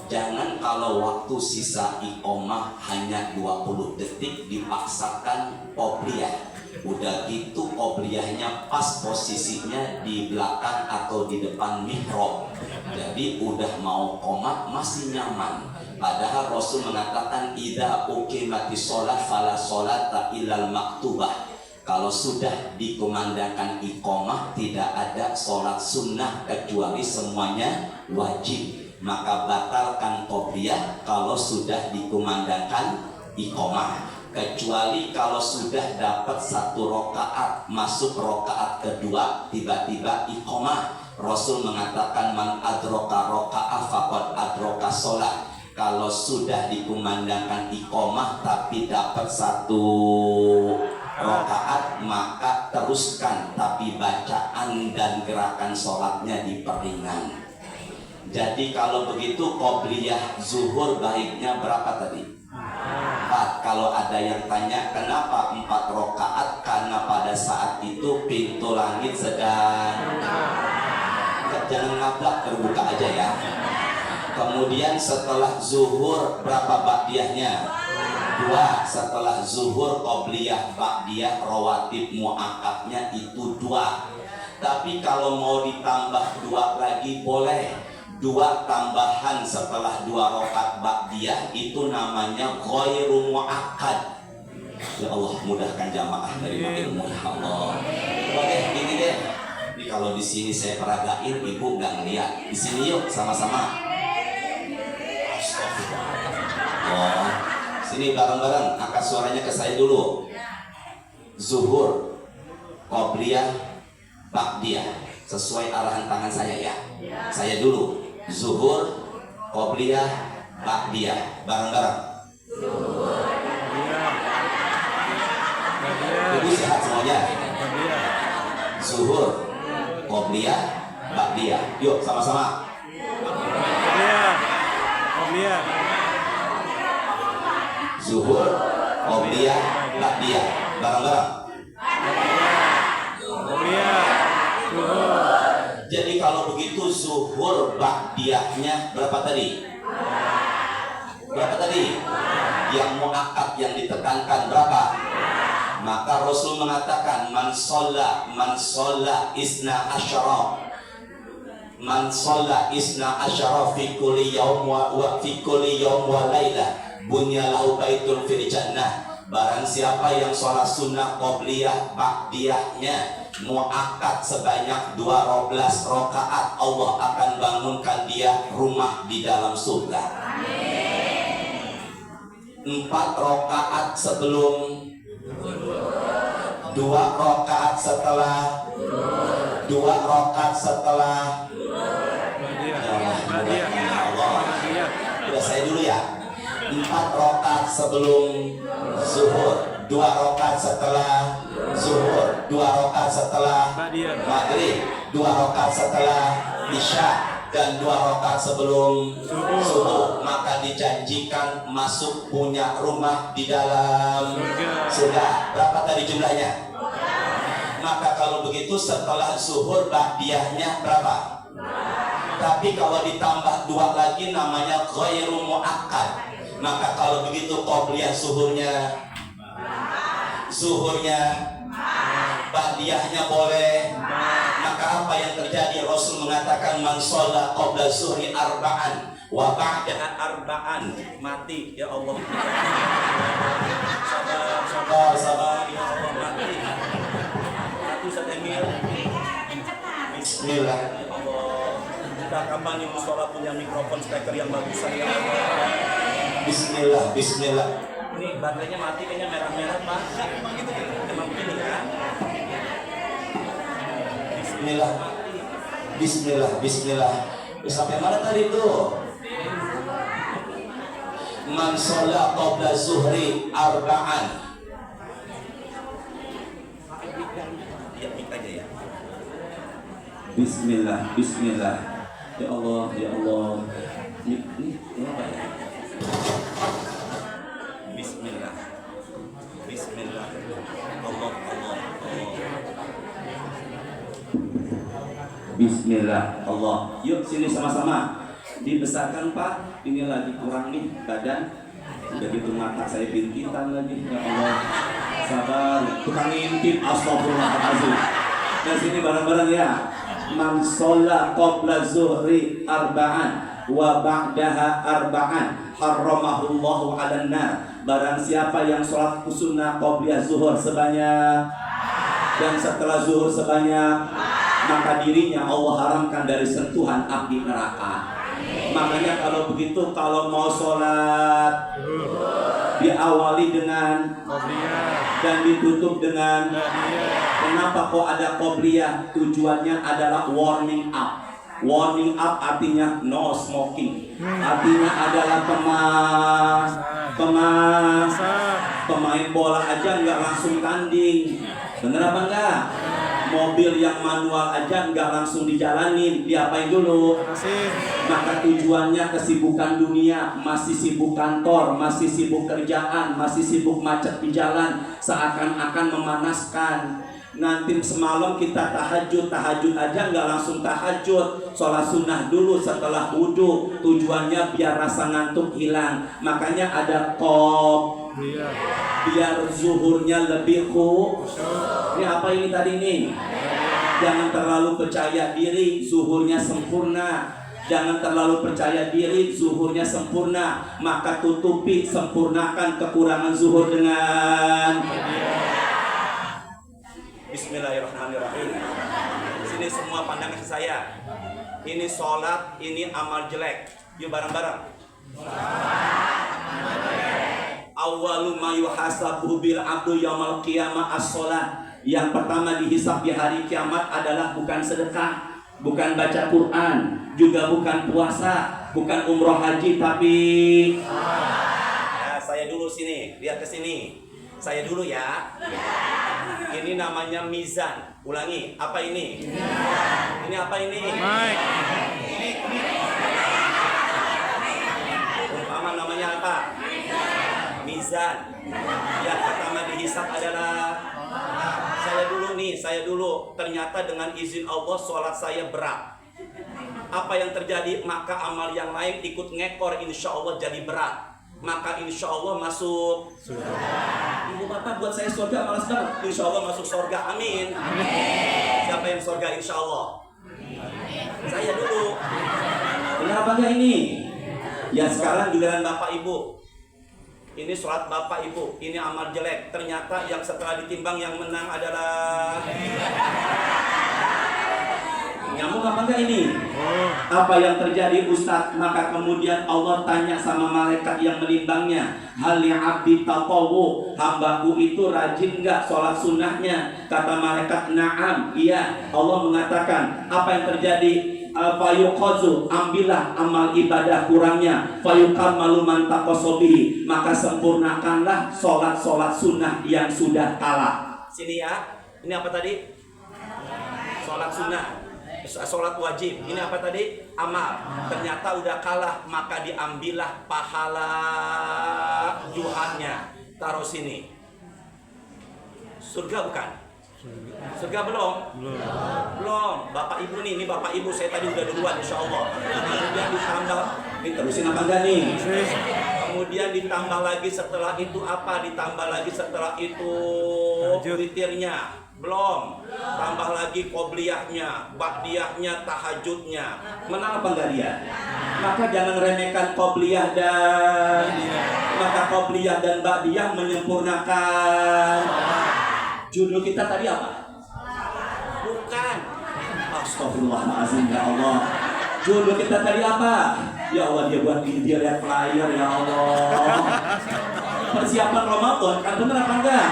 [SPEAKER 6] Jangan kalau waktu sisa iqamah hanya 20 detik dipaksakan qobliyah. Udah gitu qobliyahnya pas posisinya di belakang atau di depan mihrab. Jadi udah mau qomat masih nyaman. Padahal Rasul mengatakan idza uqimatis shalah fala sholata illal maktubah. Kalau sudah dikumandangkan iqamah tidak ada sholat sunnah kecuali semuanya wajib. Maka batalkan qobliyah kalau sudah dikumandangkan iqamah. Kecuali kalau sudah dapat 1 rakaat, masuk rakaat kedua tiba-tiba iqamah. Rasul mengatakan man adroka rakaat faqad adroka sholat. Kalau sudah dikumandangkan iqamah tapi dapat 1 rakaat, maka teruskan, tapi bacaan dan gerakan sholatnya diperingan. Jadi kalau begitu qobliyah zuhur baiknya berapa tadi? 4. Kalau ada yang tanya kenapa 4 rakaat, karena pada saat itu pintu langit sedang, jangan ngablak, terbuka aja ya. Kemudian setelah zuhur berapa ba'diyahnya? 2. Setelah zuhur qobliyah ba'diyah rawatib muakkadnya itu 2. Tapi kalau mau ditambah 2 lagi boleh. 2 tambahan setelah 2 rakaat ba'diyah itu namanya ghairu muakkad. Ya Allah, mudahkan jamaah dari ilmu ya Allah. Oke, gini deh. Ini kalau di sini saya peragain, ibu nggak ngeliat. Di sini yuk sama-sama. Oh, sini bareng-bareng, angkat suaranya ke saya dulu. Zuhur, qobliyah, ba'diyah, sesuai arahan tangan saya ya. Saya dulu. Zuhur, qobliyah, ba'diyah, bareng-bareng. Ibu sehat semuanya. Zuhur, qobliyah, ba'diyah. Yuk sama-sama. Zuhur, qobliyah, ba'diyah, bareng-bareng. Jadi kalau begitu zuhur ba'diyahnya berapa tadi? Berapa tadi? Yang muakkad yang ditekankan berapa? Maka Rasul mengatakan man sholla isna asyara. Man sholla isna asyara fi kulli yawm wa fi kulli yawm wa lailah bunyalahu baitun fil jannah. Barang siapa yang sholat sunnah qobliyah ba'diyahnya muakkad sebanyak 12 rakaat, Allah akan bangunkan dia rumah di dalam surga. Amin. 4 rakaat sebelum, 2 rakaat setelah, 2 rakaat setelah. rakaat sebelum zuhur, 2 rakaat setelah zuhur, 2 rakaat setelah maghrib, 2 rakaat setelah isya, dan 2 rakaat sebelum subuh, maka dijanjikan masuk punya rumah di dalam surga. Berapa tadi jumlahnya? Maka kalau begitu setelah zuhur ba'diyahnya berapa? Tapi kalau ditambah 2 lagi namanya ghairu muakkad. Maka kalau begitu qobliyah zuhurnya ba'diyahnya boleh. Maka apa yang terjadi? Rasul mengatakan man shalla qabla zuhri arba'an wa ba'daha arba'an, mati ya Allah. Sabar ya Allah, mati Ustaz Emil. Bismillah ya Allah. Kita kapan yang musola punya mikrofon speaker yang bagusan ya Allah. Bismillah. Ini baterainya mati kayaknya merah-merah Pak. Emang gitu ya? Emang begini ya? Bismillah. Sampai mana tadi tuh? Man sholla qabla zuhri arba'an. Bismillah. Ya Allah. Ini apa ya? Bismillah. Allah. Bismillah. Allah. Yuk sini sama-sama. Dibesarkan Pak. Ini lagi kurang nih badan. Udah gitu mata saya bintitan lagi. Ya Allah. Sabar. Tukang ngintip. Astagfirullahaladzim. Nah sini bareng-bareng ya. Man sholla qabla zuhri arba'an wa ba'daha arba'an harramahullahu 'alan nar. Barang siapa yang sholat sunnah qabliyah zuhur sebanyak dan setelah zuhur sebanyak, maka dirinya Allah haramkan dari sentuhan api neraka. Makanya kalau begitu, kalau mau sholat diawali dengan dan ditutup dengan. Kenapa kok ada qobliyah? Tujuannya adalah warming up. Warming up artinya no smoking. Artinya adalah pemain bola aja nggak langsung tanding. Bener apa enggak? Mobil yang manual aja nggak langsung dijalanin, diapain dulu? Maka tujuannya kesibukan dunia, masih sibuk kantor, masih sibuk kerjaan, masih sibuk macet di jalan, seakan-akan memanaskan. Nanti semalam kita tahajud aja nggak langsung tahajud, sholat sunnah dulu setelah wudhu. Tujuannya biar rasa ngantuk hilang. Makanya ada top biar zuhurnya lebih Ini apa ini tadi nih? Jangan terlalu percaya diri, zuhurnya sempurna. Jangan terlalu percaya diri, zuhurnya sempurna. Maka tutupi, sempurnakan kekurangan zuhur dengan Bismillahirrahmanirrahim. Sini semua pandangan saya. Ini sholat, ini amal jelek. Yuk bareng-bareng. Awwalu ma yuhasabu bil abdu yaumal qiyamah as-sholat. Yang pertama dihisab di hari kiamat adalah bukan sedekah, bukan baca Quran, juga bukan puasa, bukan umroh haji, tapi saya dulu sini, lihat ke sini. Saya dulu ya. Ini namanya mizan. Ulangi, apa ini? Ini apa ini? Ini. Umpama namanya apa? Mizan. Yang pertama dihisab adalah saya dulu. Ternyata dengan izin Allah sholat saya berat. Apa yang terjadi? Maka amal yang lain ikut ngekor, insya Allah jadi berat. Maka insya Allah masuk surga. Ibu bapak buat saya surga malas banget. Insya Allah masuk surga, amin. Siapa yang surga insya Allah? Saya dulu. Kenapa enggak ini? Ya sekarang giliran bapak ibu. Ini sholat bapak ibu, ini amal jelek. Ternyata yang setelah ditimbang yang menang adalah nyamuk apa enggak ini? Apa yang terjadi Ustaz? Maka kemudian Allah tanya sama malaikat yang menimbangnya, hal yang abdi taqawu, hambaku itu rajin enggak sholat sunnahnya? Kata malaikat, na'am, iya. Allah mengatakan, apa yang terjadi? fayuqadzu, ambillah amal ibadah kurangnya, fayukammalu man taqasobihi, maka sempurnakanlah sholat sunnah yang sudah kalah. Sini ya, ini apa tadi? Sholat sunnah, sholat wajib. Ini apa tadi? Amal. Ternyata udah kalah, maka diambillah pahala duhanya. Taruh sini. Surga bukan? Surga belum? Belum. Bapak ibu nih, ini bapak ibu saya tadi udah duluan insya Allah. Kemudian ditambah, ini terusin apa enggak nih? Kemudian ditambah lagi setelah itu apa? Ditambah lagi setelah itu witirnya. Belum. Tambah lagi qobliyahnya, ba'diyahnya, tahajudnya. Menang apa enggak dia? Maka jangan remehkan qobliyah dan ba'diyah menyempurnakan. Judul kita tadi apa? Bukan. Astagfirullahaladzim ya Allah. Judul kita tadi apa? Ya Allah, dia buat dia lihat flyer ya Allah. Persiapan Ramadan kan benar apa enggak?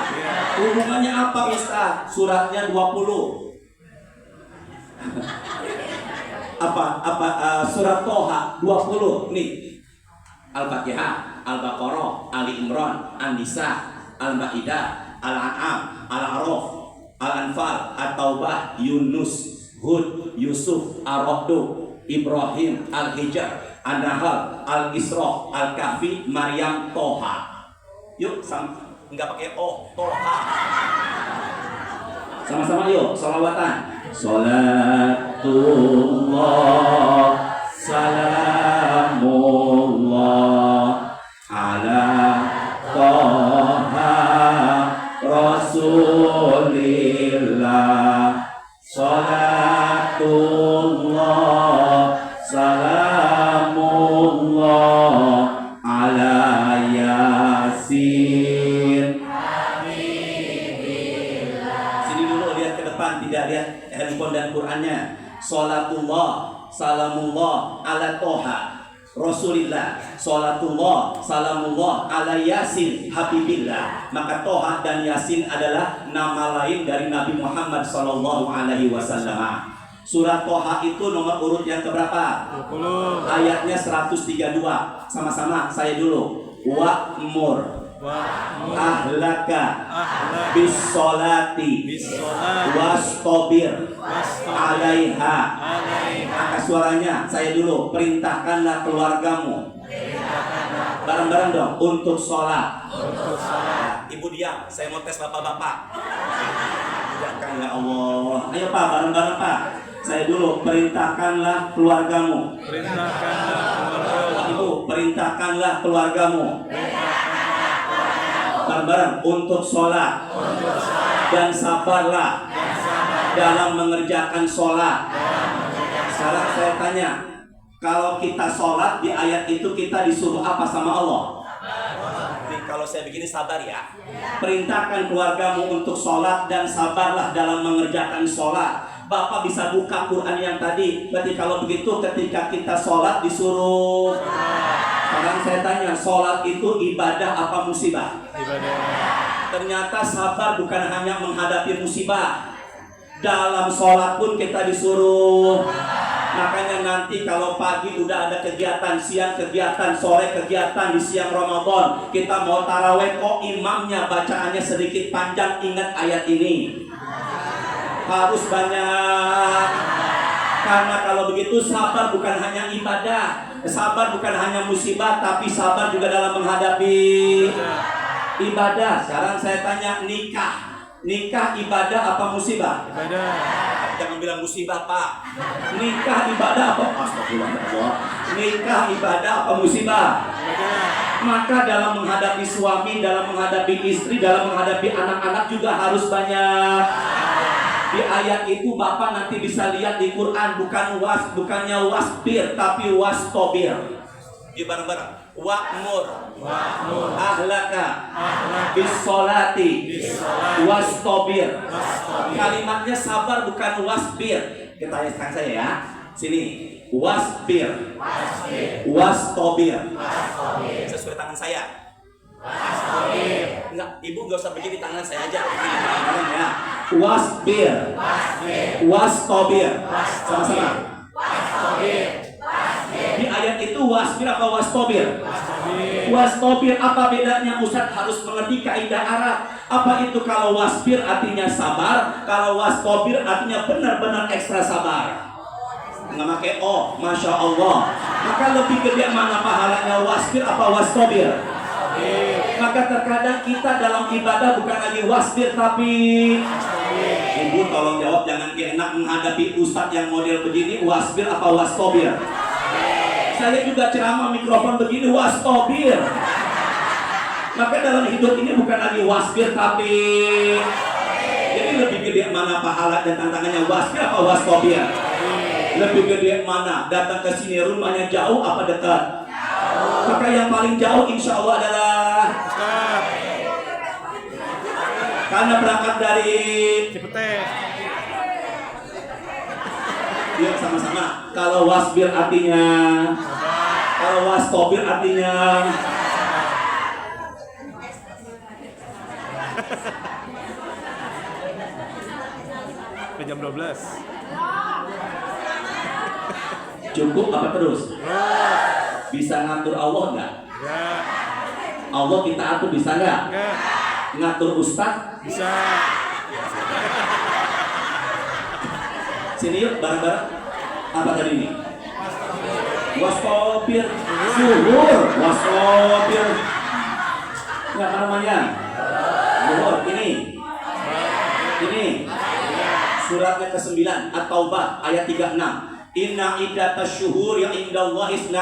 [SPEAKER 6] Hubungannya apa Ustaz? Suratnya 20. Surat Toha 20 nih. Al-Fatihah, Al-Baqarah, Ali Imran, An-Nisa, Al-Maidah, Al-An'am, Al-A'raf, Al-Anfal, At-Taubah, Yunus, Hud, Yusuf, Ar-Ra'd, Ibrahim, Al-Hijr, An-Nahl, Al-Isra, Al-Kahfi, Maryam, Toha. Yuk, nggak pakai Toha. Sama-sama yuk, sholawatan. Sholatullah, salamullah, ala Toha Rasulillah. Sholatullah, salamullah, ala Yasin. Sini dulu, lihat ke depan, tidak lihat handphone dan Qur'annya. Sholatullah, salamullah, ala Toha Rasulillah. Sholatullah, salamullah, ala Yasin Habibillah. Maka Toha dan Yasin adalah nama lain dari Nabi Muhammad SAW. Surat Toha itu nomor urut yang keberapa?
[SPEAKER 2] 20.
[SPEAKER 6] Ayatnya 132. Sama-sama saya dulu. Wa'mur ahlaka bis-sholati wastabir alaiha. Angkat suaranya, saya dulu. Perintahkanlah keluargamu. Bareng-bareng dong, untuk sholat. Ibu diam, saya mau tes bapak-bapak. Perintahkan ya Allah. Ayo Pak, bareng-bareng Pak. Saya dulu, perintahkanlah keluargamu. Ibu, perintahkanlah keluargamu. Bareng-bareng untuk sholat. Dan sabarlah dalam mengerjakan sholat. Sekarang saya tanya, kalau kita sholat di ayat itu kita disuruh apa sama Allah? Kalau saya begini sabar ya. Perintahkan keluargamu untuk sholat dan sabarlah dalam mengerjakan sholat. Bapak bisa buka Quran yang tadi. Berarti kalau begitu ketika kita sholat disuruh. Sekarang saya tanya, sholat itu ibadah apa musibah?
[SPEAKER 2] Ibadah.
[SPEAKER 6] Ternyata sabar bukan hanya menghadapi musibah. Dalam sholat pun kita disuruh. Makanya nanti kalau pagi udah ada kegiatan, siang kegiatan, sore kegiatan di siang Ramadan, kita mau taraweh, kok imamnya bacaannya sedikit panjang, ingat ayat ini. Harus banyak. Karena kalau begitu sabar bukan hanya ibadah, sabar bukan hanya musibah, tapi sabar juga dalam menghadapi ibadah. Sekarang saya tanya, nikah ibadah apa musibah?
[SPEAKER 2] Ibadah.
[SPEAKER 6] Jangan bilang musibah Pak. Nikah ibadah apa? Astagfirullah. Nikah ibadah apa musibah? Maka dalam menghadapi suami, dalam menghadapi istri, dalam menghadapi anak-anak juga harus banyak. Di ayat itu Bapak nanti bisa lihat di Quran, bukannya wasbir tapi wastobir. Di bareng-bareng. Wa'mur ahlaka bis-sholati wastobir. Kalimatnya sabar bukan wasbir. Kita lihatkan saya ya. Sini. Wasbir. Wastobir. Sesuai tangan saya. Enggak, ibu gak usah begini, tangan saya aja. Begini, ya. Wasbir. Wastobir. Sama-sama. itu wasbir apa wastobir? Wastobir. Apa bedanya? Ustaz harus mengerti kaidah Arab. Apa itu? Kalau wasbir artinya sabar, kalau wastobir artinya benar-benar ekstra sabar. Nggak pakai oh, masya Allah. Maka lebih gede mana pahalanya, wasbir apa wastobir? Maka terkadang kita dalam ibadah bukan lagi wasbir tapi Ibu tolong jawab, jangan enak menghadapi ustadz yang model begini. Wasbir apa wastobir? Saya juga ceramah mikrofon begini, wastobir. Maka dalam hidup ini bukan lagi wasbir tapi jadi lebih gede mana pahala dan tantangannya, wasbir apa wastobir? Lebih gede mana? Datang ke sini rumahnya jauh apa dekat? Maka yang paling jauh insya Allah adalah karena berangkat dari
[SPEAKER 2] Cipete.
[SPEAKER 6] Yuk sama-sama. Kalau wasbir artinya, kalau wastobir artinya
[SPEAKER 2] Jam 12.
[SPEAKER 6] cukup apa terus? Bisa ngatur Allah nggak?
[SPEAKER 2] Ya.
[SPEAKER 6] Allah kita atur bisa nggak?
[SPEAKER 2] Enggak.
[SPEAKER 6] Ngatur ustaz?
[SPEAKER 2] Bisa.
[SPEAKER 6] Sini yuk bareng-bareng. Apa tadi ini? Wastobir, zuhur, wastobir. Nggak apa namanya? Zuhur, ini. Suratnya ke-9 At-Taubah ayat 36. Inna iddatasy syuhuri indallahi 12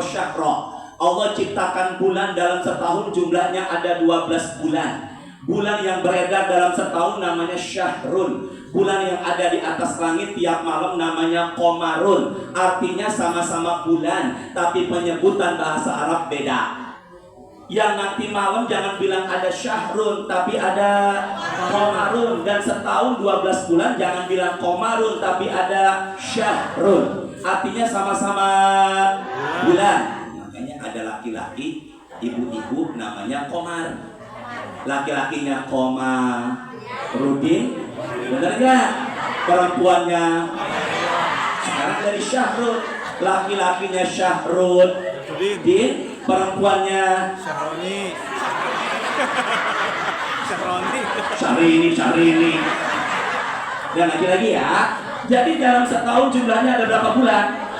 [SPEAKER 6] syahra. Allah ciptakan bulan dalam setahun jumlahnya ada 12 bulan. Bulan yang beredar dalam setahun namanya syahrun. Bulan yang ada di atas langit tiap malam namanya qamarun. Artinya sama-sama bulan, tapi penyebutan bahasa Arab beda. Yang nanti malam jangan bilang ada syahrun, tapi ada qamarun. Dan setahun 12 bulan jangan bilang qamarun, tapi ada syahrun. Artinya sama-sama bulan. Makanya ada laki-laki, ibu-ibu namanya qamar. Laki-lakinya Qamarudin, benar nggak? Perempuannya sekarang dari Syahrul, laki-lakinya Syahrudin, perempuannya Syahrini. Dan lagi-lagi ya. Jadi dalam setahun jumlahnya ada berapa bulan?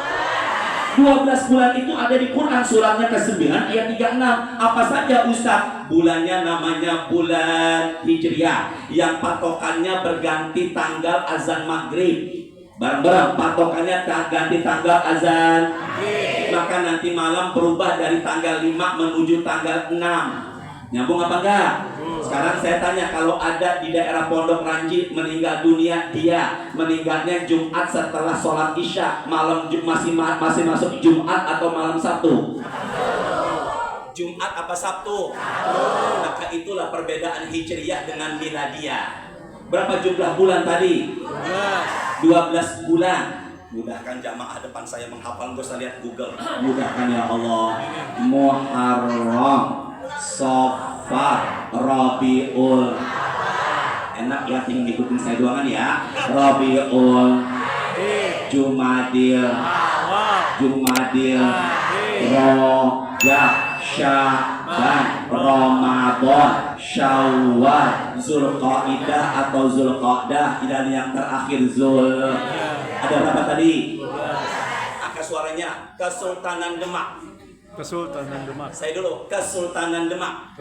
[SPEAKER 6] 12 bulan itu ada di Quran, suratnya ke-9 ayat 36. Apa saja Ustaz? Bulannya namanya bulan Hijriah, yang patokannya berganti tanggal azan maghrib. Bareng-bareng, patokannya ganti tanggal azan. Maka nanti malam berubah dari tanggal 5 menuju tanggal 6. Nyambung apa enggak? Sekarang saya tanya, kalau ada di daerah Pondok Ranji meninggal dunia, dia meninggalnya Jumat setelah sholat Isya, malam masih masuk Jumat atau malam Sabtu? Jumat apa Sabtu? Maka itulah perbedaan Hijriyah dengan Miladiyah. Berapa jumlah bulan tadi? 12 bulan. Mudahkan jamaah depan saya menghafal, gak usah lihat Google. Mudahkan ya Allah. Muharram, Safar, Rabiul. Enak ya, tinggal ngikutin saya doangan ya. Rabiul, Jumadil, Rojab, Syaban, Ramadan, Syawal, Zulqaidah atau Zulqa'dah, dan yang terakhir Zul. Ada berapa tadi? Angka suaranya. Kesultanan Demak. Saya dulu. Kesultanan Demak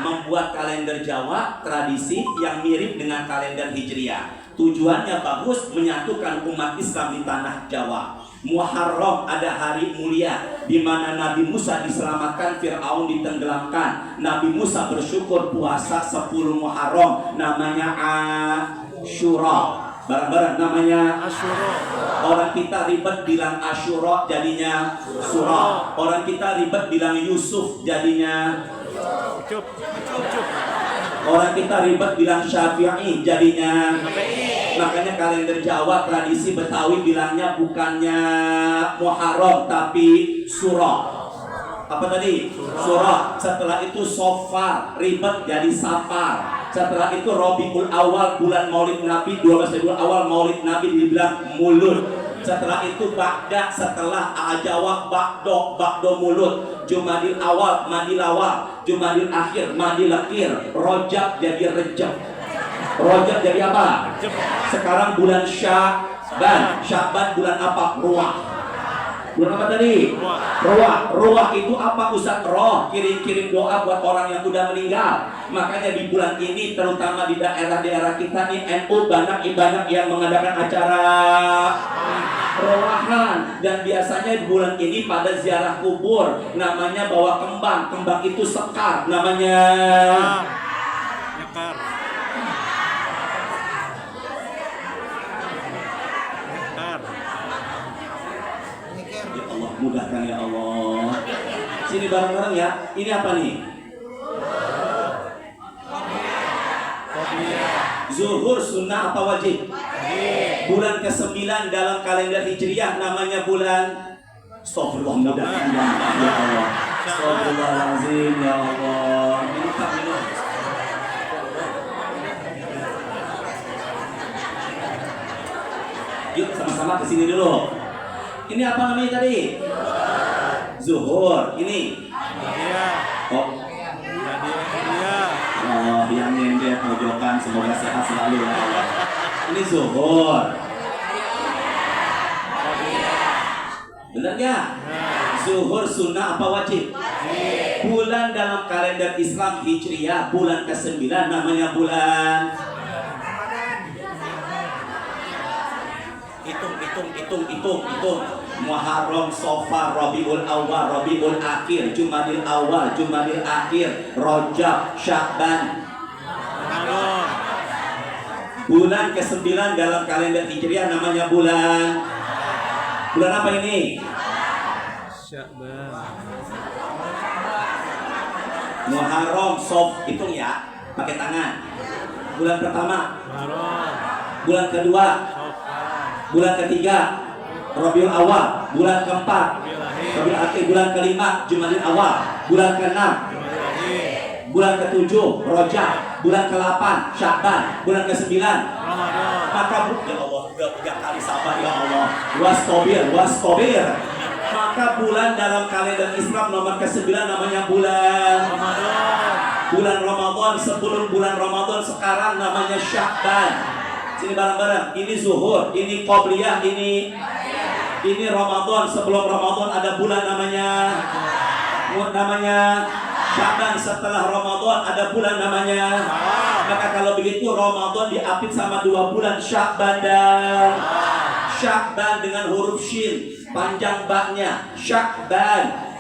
[SPEAKER 6] membuat kalender Jawa tradisi yang mirip dengan kalender Hijriah. Tujuannya bagus, menyatukan umat Islam di tanah Jawa. Muharram ada hari mulia di mana Nabi Musa diselamatkan, Fir'aun ditenggelamkan. Nabi Musa bersyukur puasa 10 Muharram, namanya Asyura. Bareng-bareng namanya Asyura. Orang kita ribet bilang Asyura jadinya Surah. Orang kita ribet bilang Yusuf jadinya Cup. Orang kita ribet bilang Syafi'i jadinya. Makanya kalender Jawa tradisi Betawi bilangnya bukannya Muharram tapi Surah. Apa tadi? Surah. Setelah itu Sofar, ribet jadi Safar. Setelah itu Rabiul Awal, bulan Maulid Nabi, 12 Rabiul Awal Maulid Nabi dibilang Mulud. Setelah itu ba'da, setelah ajawab bakdo mulut, Jumadil awal, madil awal, Jumadil akhir, madil akhir, Rojab jadi Rejab. Rojab jadi apa? Sekarang bulan Sya'ban bulan apa? Ruah. Bulan apa tadi? Ruah itu apa Ustaz? Roh, kirim doa buat orang yang udah meninggal. Makanya di bulan ini terutama di daerah-daerah kita nih NU banyak yang mengadakan acara rohahan, dan biasanya di bulan ini pada ziarah kubur namanya bawa kembang itu sekar namanya. Ya Allah, mudahkan ya Allah. Sini bareng-bareng ya. Ini apa nih? Zuhur sunnah apa wajib? Bulan ke-9 dalam kalender Hijriah namanya bulan Astagfirullah, mudahkan ya Allah. Astagfirullahaladzim ya Allah. Minum. Yuk sama-sama kesini dulu. Ini apa namanya tadi? Zuhur. Ini. Oh, yang nyender pojokan, semoga sehat selalu ya Allah. Ini zuhur. Benar nggak? Zuhur sunnah apa wajib? Bulan dalam kalender Islam Hijriah bulan ke-9 namanya bulan. Hitung. Muharram, Safar, Rabiul Awal, Rabiul Akhir, Jumadil Awal, Jumadil Akhir, Rajab, Sya'ban. Bulan ke-9 dalam kalender Hijriah namanya bulan apa ini?
[SPEAKER 2] Sya'ban.
[SPEAKER 6] Muharram, Saf, hitung ya, pakai tangan. Bulan pertama. Bulan kedua. Bulan ketiga. Rabiul Awal, bulan keempat, Rabiul Akhir, bulan kelima, Jumadil Awal, bulan keenam, bulan ketujuh, Rajab, bulan ke-8, Sya'ban, bulan ke-9, maka ya Allah, udah 3 kali sabar ya Allah, wastabir. Maka bulan dalam kalender Islam nomor ke-9 namanya bulan Ramadan. Sebelum bulan Ramadan sekarang namanya Sya'ban. Sini bareng-bareng. Ini zuhur, ini qobliyah, ini Ramadan. Sebelum Ramadan ada bulan namanya Sya'ban. Setelah Ramadan ada bulan namanya. Maka kalau begitu Ramadan diapit sama 2 bulan, Sya'ban dan Sya'ban dengan huruf shin, panjang baknya Sya'ban.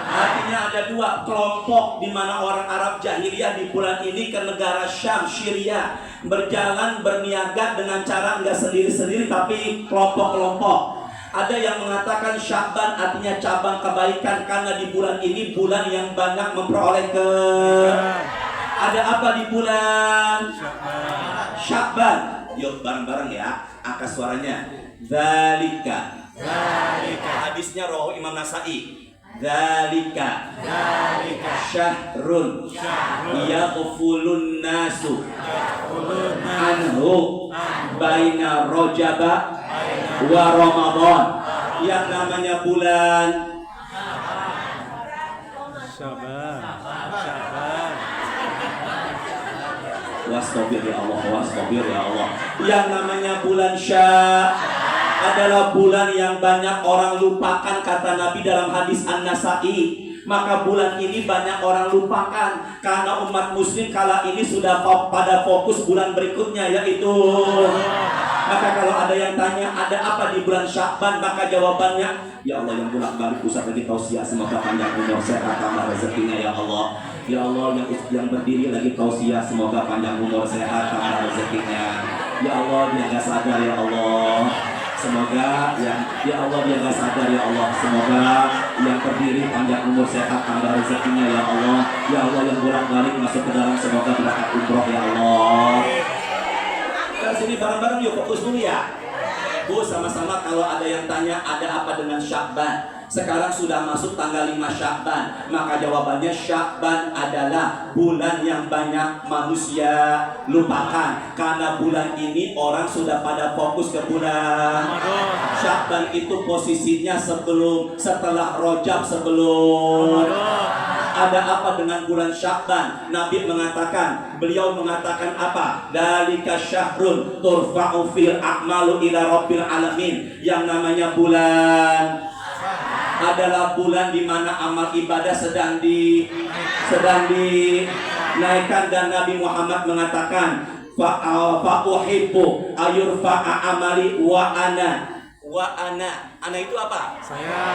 [SPEAKER 6] Artinya ada 2 kelompok di mana orang Arab jahiliyah di bulan ini ke negara Syam, Syria, berjalan berniaga dengan cara enggak sendiri-sendiri tapi kelompok-kelompok. Ada yang mengatakan Sya'ban artinya cabang kebaikan karena di bulan ini bulan yang banyak memperoleh Ada apa di bulan Sya'ban? Yuk bareng-bareng ya, angkat suaranya. Dzalika. Hadisnya rawahu Imam Nasa'i. Dzalika syahrun yaghfulun nasu anhu baina Rajaba wa Ramadan. Yang namanya bulan
[SPEAKER 2] Sya'ban.
[SPEAKER 6] Wastabir ya Allah. Yang namanya bulan adalah bulan yang banyak orang lupakan, kata Nabi dalam hadis An-Nasa'i. Maka bulan ini banyak orang lupakan karena umat muslim kala ini sudah pada fokus bulan berikutnya, yaitu maka kalau ada yang tanya ada apa di bulan Sya'ban, maka jawabannya ya Allah yang bolak-balik pusat lagi tausiah, semoga panjang umur sehat tambah rezekinya ya Allah. Ya Allah yang berdiri lagi tausiah, semoga panjang umur sehat tambah rezekinya. Ya Allah dia gak sadar ya Allah. Semoga ya Allah dia gak sadar ya Allah. Semoga yang berdiri panjang umur sehat tambah rezekinya ya Allah. Ya Allah yang bolak-balik masuk ke dalam, semoga berkat umroh ya Allah. Dari sini bareng-bareng yuk, fokus dulu ya. Bu, sama-sama kalau ada yang tanya ada apa dengan Sya'ban, Sekarang sudah masuk tanggal 5 Sya'ban. Maka jawabannya Sya'ban adalah bulan yang banyak manusia lupakan. Karena bulan ini orang sudah pada fokus ke bulan Sya'ban. Itu posisinya setelah Rajab, sebelum ada apa dengan bulan Sya'ban? Nabi mengatakan, beliau mengatakan apa? Dalika syahrun turfa'u fil a'malu ila rabbil alamin. Yang namanya bulan adalah bulan di mana amal ibadah sedang dinaikkan, dan Nabi Muhammad mengatakan fa'uhibbu ayurfa'a amali wa ana itu apa?
[SPEAKER 2] Saya.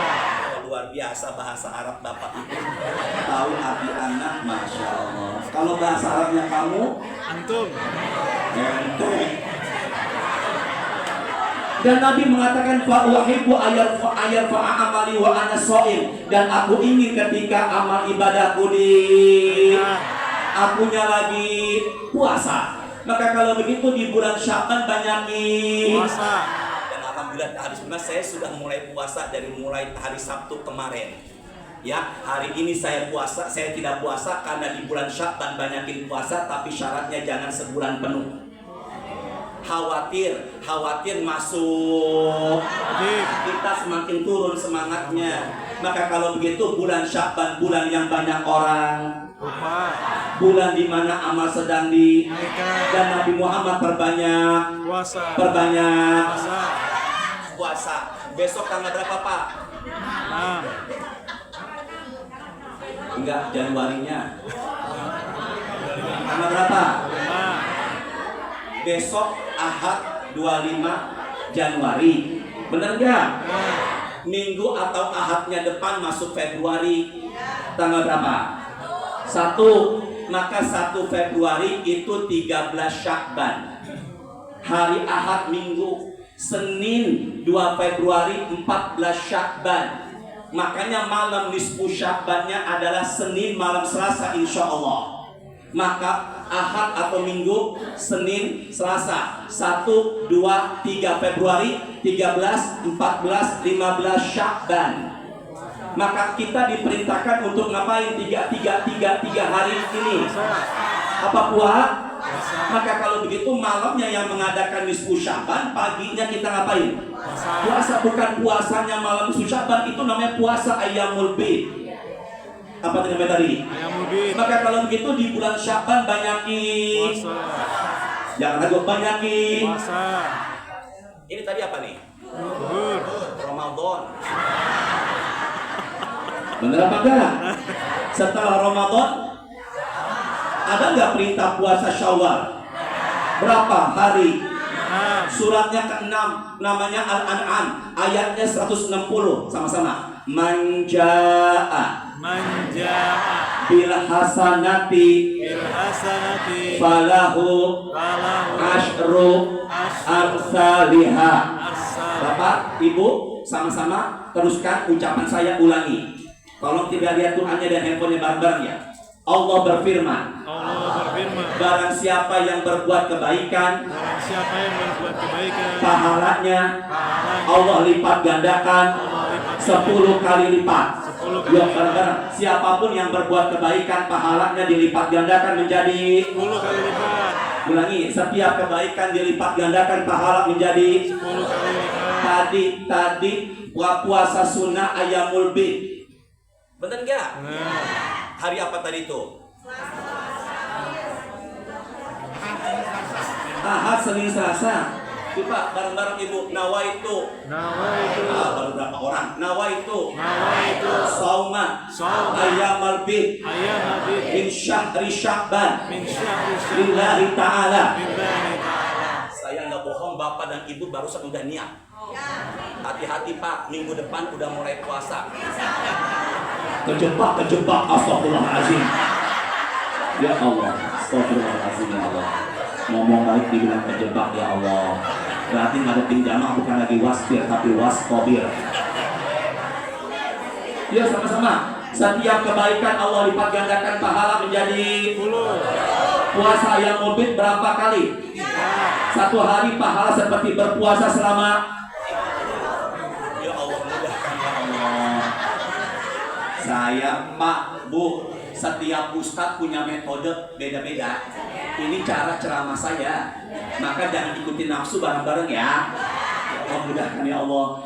[SPEAKER 6] Luar biasa bahasa Arab Bapak Ibu. Tahu arti anak, Masya Allah. Kalau bahasa Arabnya kamu,
[SPEAKER 2] Antum.
[SPEAKER 6] ente. Dan Nabi mengatakan fa'uhibbu ayarfa'a amali wa ana shaim. Dan aku ingin ketika amal ibadahku akunya lagi puasa. Maka kalau begitu di bulan Sya'ban banyakin
[SPEAKER 2] Puasa.
[SPEAKER 6] Alhamdulillah hari sebenarnya saya sudah mulai puasa dari mulai hari Sabtu kemarin. Ya, hari ini saya puasa, saya tidak puasa karena di bulan Sya'ban banyakin puasa, tapi syaratnya jangan sebulan penuh. Khawatir masuk kita semakin turun semangatnya. Maka kalau begitu bulan Sya'ban bulan yang banyak orang lupa, bulan di mana amal sedang dan Nabi Muhammad perbanyak puasa. Besok tanggal berapa, Pak? Enggak, Januarinya. Tanggal berapa? Besok Ahad 25 Januari. Benar enggak? Minggu atau Ahadnya depan masuk Februari. Tanggal berapa? 1. Maka 1 Februari itu 13 Sya'ban. Hari Ahad Minggu. Senin 2 Februari 14 Sya'ban. Makanya malam nisfu Sya'bannya adalah Senin malam Selasa insya Allah. Maka Ahad atau Minggu, Senin, Selasa 1, 2, 3 Februari 13, 14, 15 Sya'ban. Maka kita diperintahkan untuk ngapain 3 hari ini? Apa puasa? Maka kalau begitu malamnya yang mengadakan nisfu Sya'ban, paginya kita ngapain? Puasa. Bukan puasanya malam nisfu Sya'ban, itu namanya puasa Ayyamul Bid. Apa namanya tadi? Ayyamul Bid. Maka kalau begitu di bulan Sya'ban banyakin puasa. Jangan ragu, banyakin puasa. Ini tadi apa nih? Ramadan. Bener apa enggak? Setelah Ramadan ada nggak perintah puasa Syawal? Berapa hari? Suratnya ke-6 namanya Al-An'am, ayatnya 160 sama-sama. Manja'a bil hasanati falahu asyru amsalihha. Bapak, Ibu, sama-sama teruskan ucapan saya, ulangi. Tolong tidak lihat Qur'annya dan handphonenya bareng-bareng ya. Allah berfirman, barang siapa yang berbuat kebaikan, pahalanya Allah lipat gandakan 10 kali lipat. Yuk bareng-bareng. Siapapun yang berbuat kebaikan, pahalanya dilipat gandakan menjadi 10 kali lipat. Ulangi, setiap kebaikan dilipat gandakan pahala menjadi 10 kali lipat. Tadi puasa sunnah Ayyamul Bid. Bener nggak? Hari apa tadi itu? Ahad, Senin, Selasa. Coba bareng-bareng Ibu. Nawaitu. Baru berapa orang? Nawaitu. Sauma. Ayyamal Bid. Min syahri Sya'ban. Lillahi ta'ala. Saya nggak bohong, Bapak dan Ibu barusan udah niat. Hati-hati Pak, minggu depan udah mulai puasa. Kejebak, astagfirullahaladzim. Ya Allah, astagfirullahaladzim ya Allah. Ngomong baik dibilang kejebak ya Allah. Berarti ngadepin jamaah bukan lagi wasbir tapi waskobir. Ya sama-sama. Setiap kebaikan Allah lipat gandakan pahala menjadi 10. Puasa yang mubin berapa kali? 1 hari pahala seperti berpuasa selama. Ya Allah, mudahkan ya Allah.
[SPEAKER 7] Saya, Pak, Bu, setiap ustadz punya metode beda-beda. Ini cara ceramah saya. Maka jangan ikuti nafsu bareng-bareng ya. Allah mudahkan ya Allah.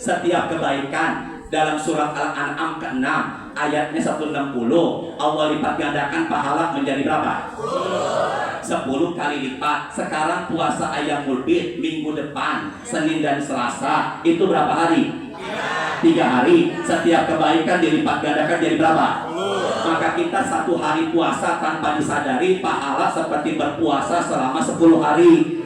[SPEAKER 7] Setiap kebaikan dalam surat Al-An'am ke-6 ayatnya 160, Allah lipat gandakan pahala menjadi berapa? 10 kali lipat. Sekarang puasa Ayyamul Bid minggu depan, Senin dan Selasa, itu berapa hari? 3 hari. Setiap kebaikan dilipat gandakan jadi berapa? Maka kita 1 hari puasa tanpa disadari pahala seperti berpuasa selama 10 hari.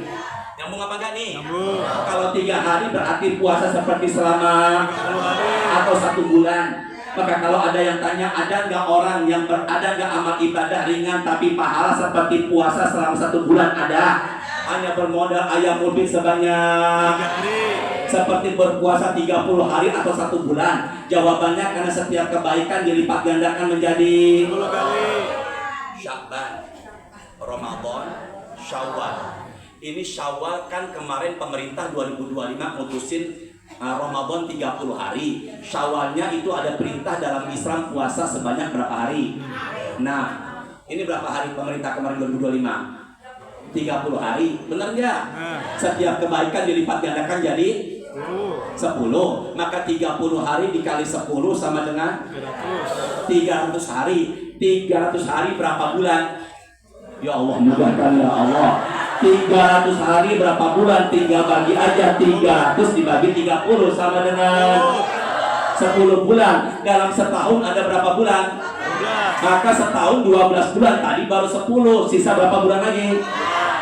[SPEAKER 7] Nyambung apa enggak nih? Nyambung. Kalau 3 hari berarti puasa seperti selama 10 hari atau 1 bulan. Maka kalau ada yang tanya, ada nggak orang yang ada nggak amal ibadah ringan tapi pahala seperti puasa selama 1 bulan? Ada. Hanya bermodal Ayyamul Bid sebanyak 3 hari. Seperti berpuasa 30 hari atau 1 bulan. Jawabannya karena setiap kebaikan dilipat gandakan menjadi 10 kali. Sya'ban, Ramadan, Syawal. Ini Syawal kan kemarin pemerintah 2025 mutusin Ramadan 30 hari. Syawalnya itu ada perintah dalam Islam puasa sebanyak berapa hari. Nah, ini berapa hari pemerintah kemarin 2025? 30 hari, benar nggak? Setiap kebaikan dilipat gandakan jadi 10. Maka 30 hari dikali 10 sama dengan 300 hari. 300 hari berapa bulan? Ya Allah, mudahkan ya Allah. 300 hari berapa bulan? Tinggal bagi aja. 300 dibagi 30 sama dengan 10 bulan. Dalam setahun ada berapa bulan? Maka setahun 12 bulan. Tadi baru 10. Sisa berapa bulan lagi?